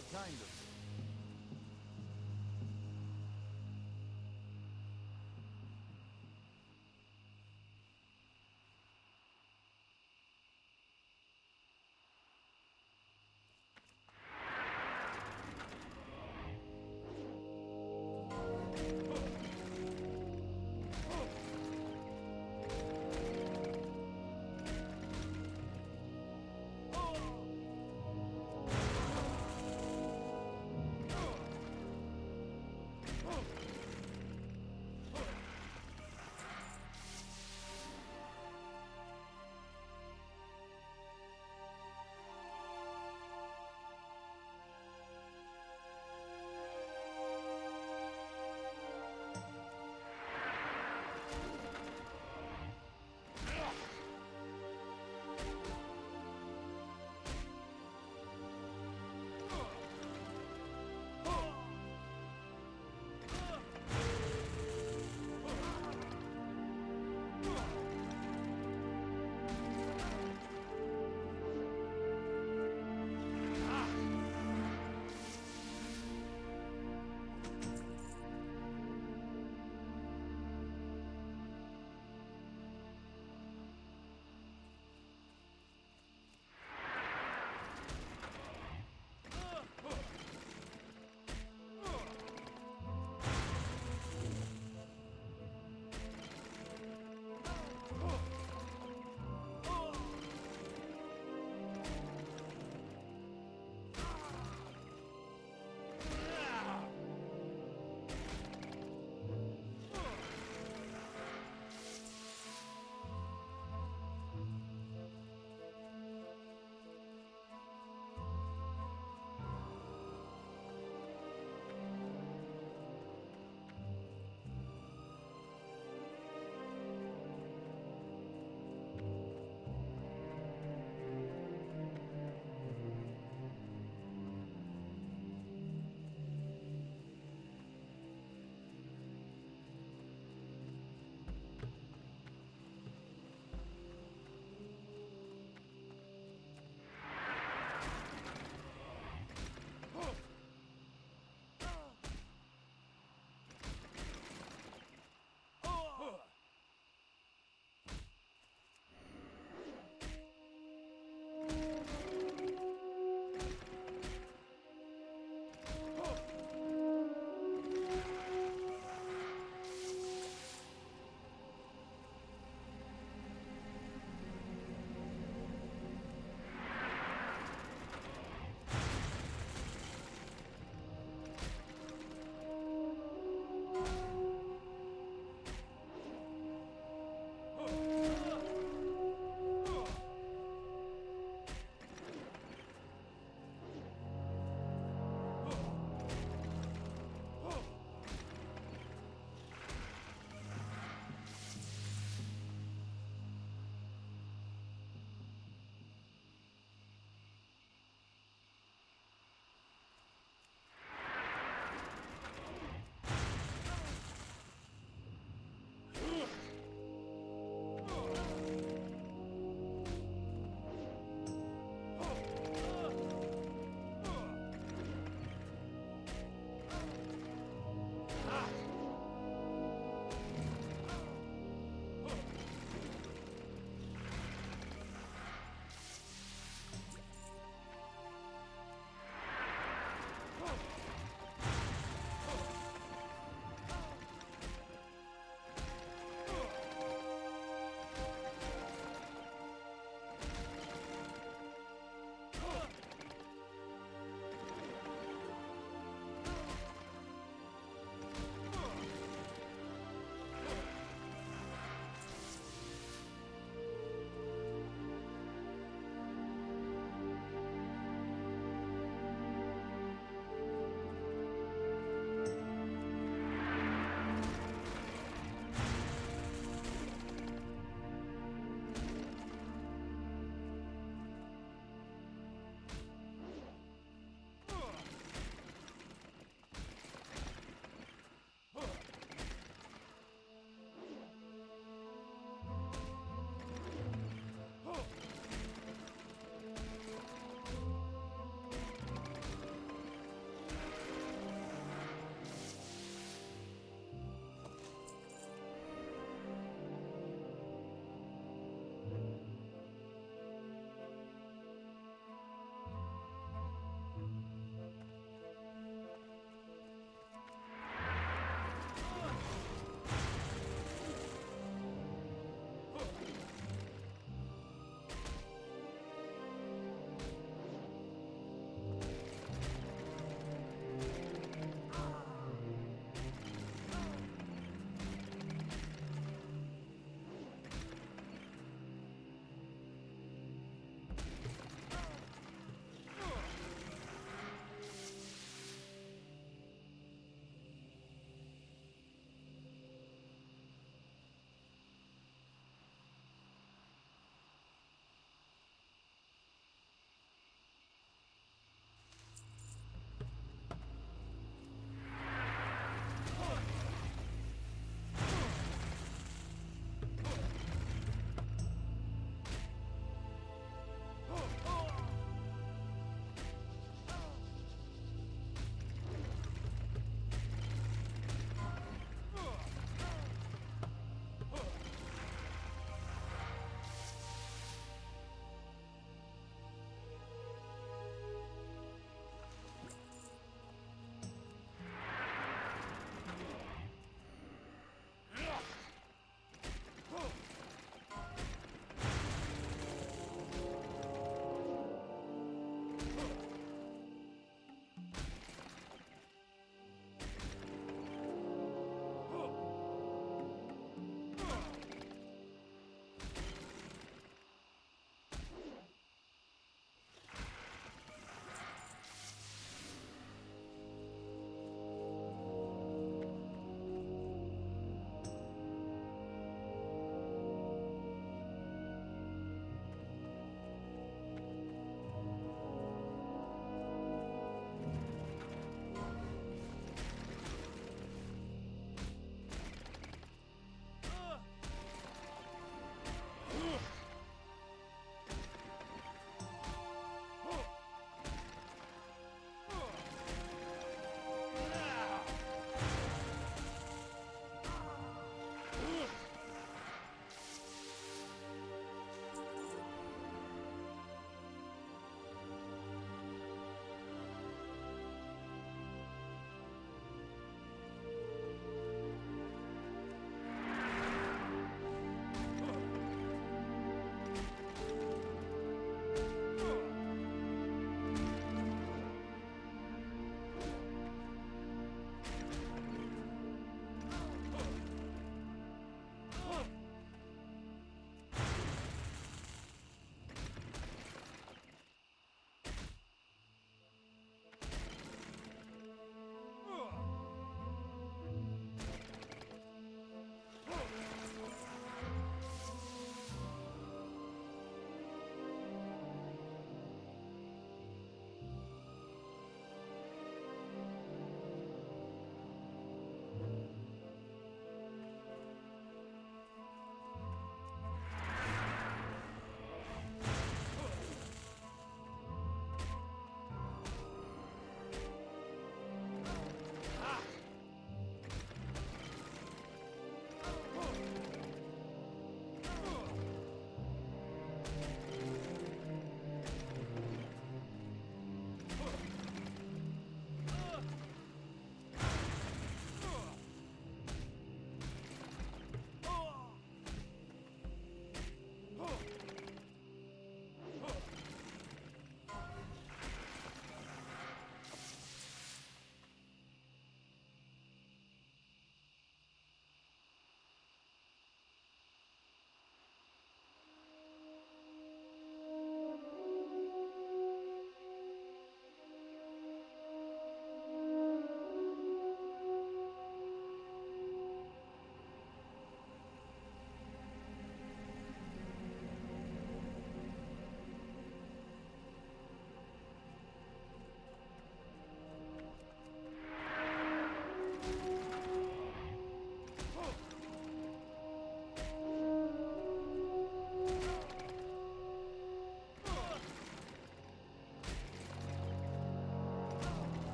How kind of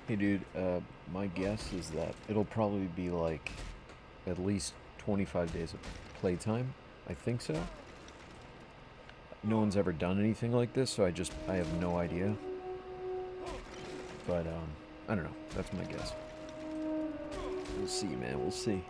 Hey dude, my guess is that it'll probably be like at least 25 days of playtime. I think so. No one's ever done anything like this, so I have no idea. But I don't know. That's my guess. We'll see, man. We'll see.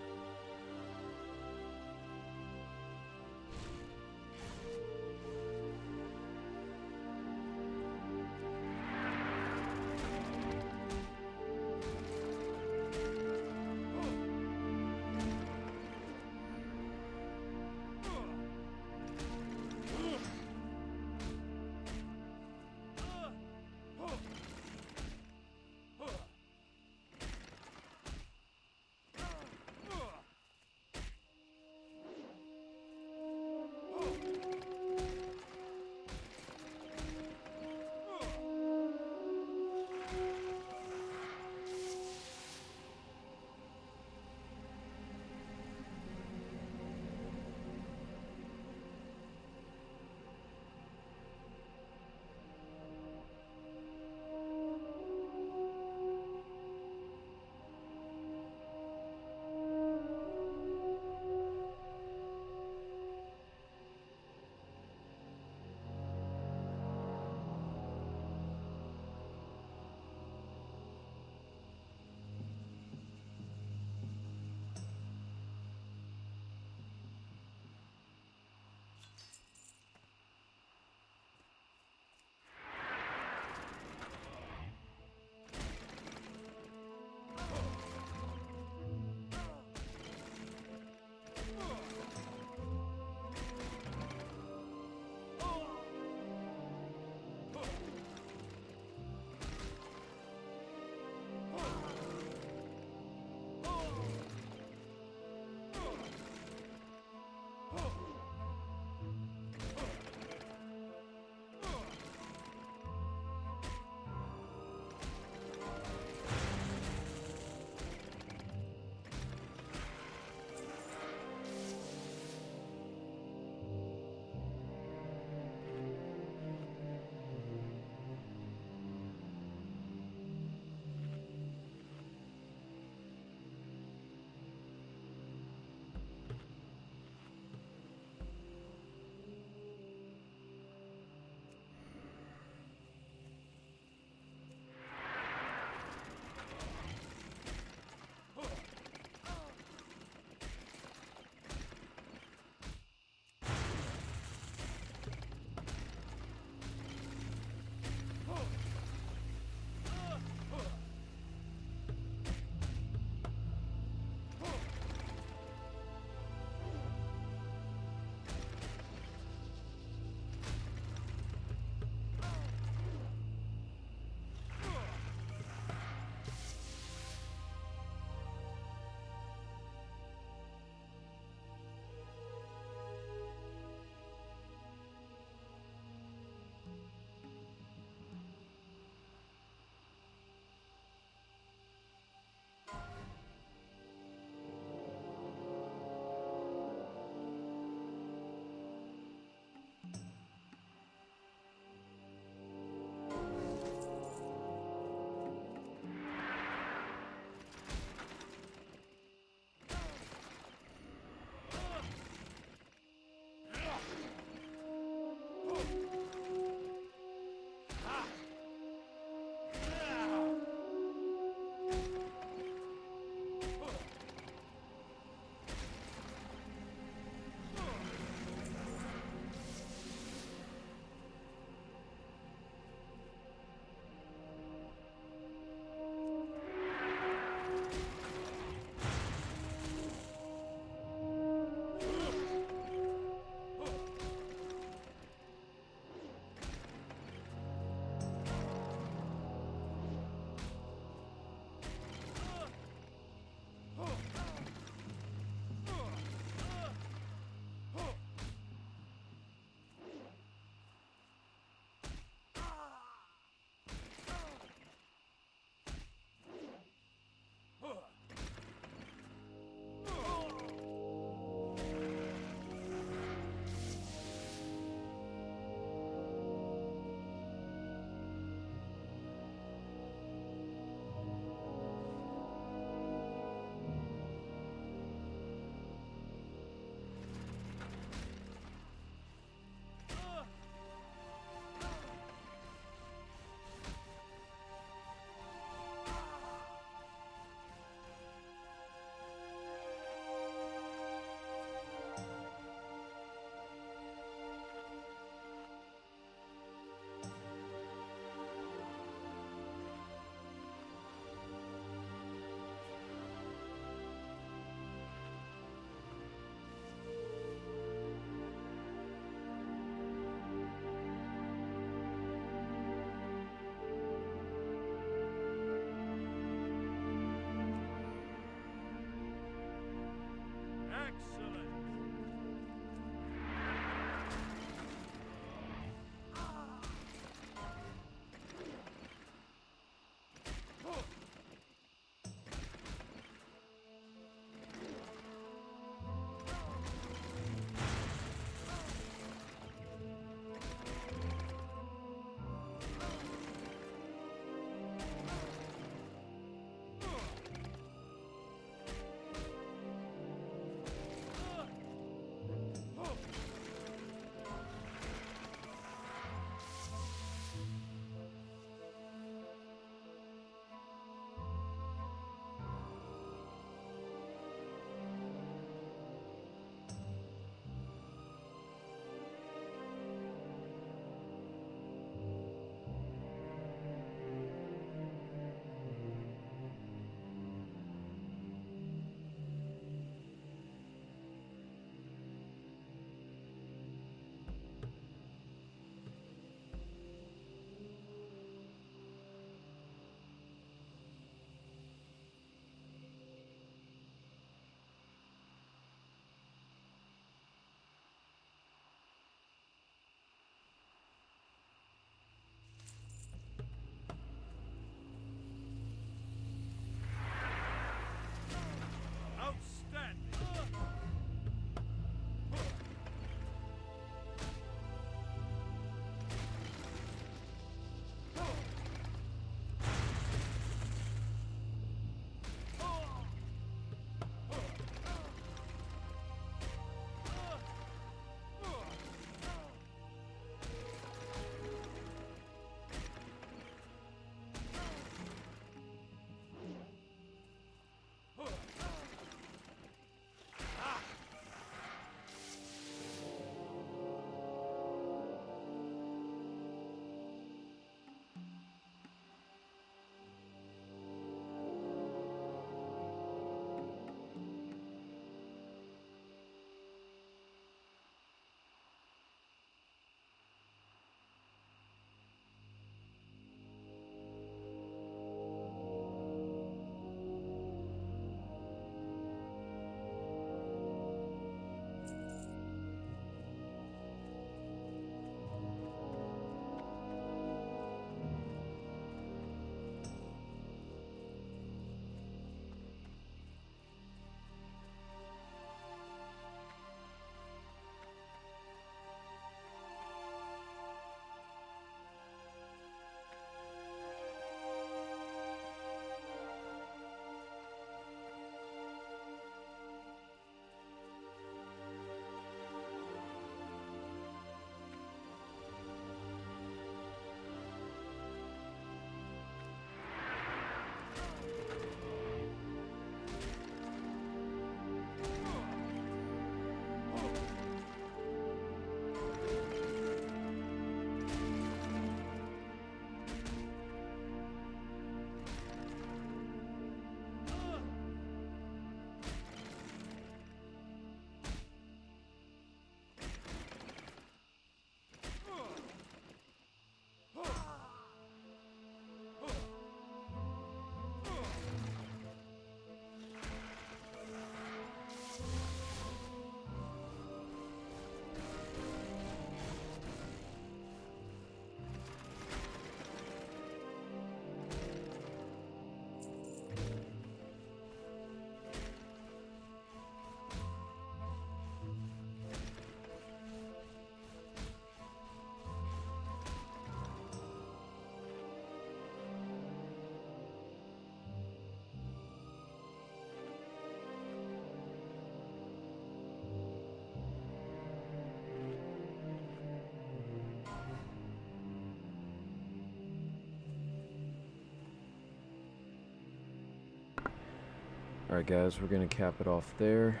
Alright guys, we're going to cap it off there.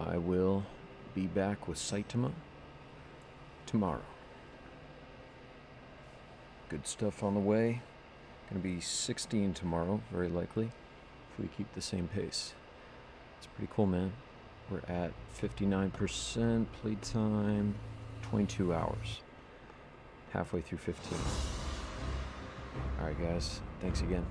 I will be back with Saitama tomorrow. Good stuff on the way. Going to be 16 tomorrow, very likely, if we keep the same pace. It's pretty cool, man. We're at 59% playtime, 22 hours. Halfway through 15. Alright guys, thanks again.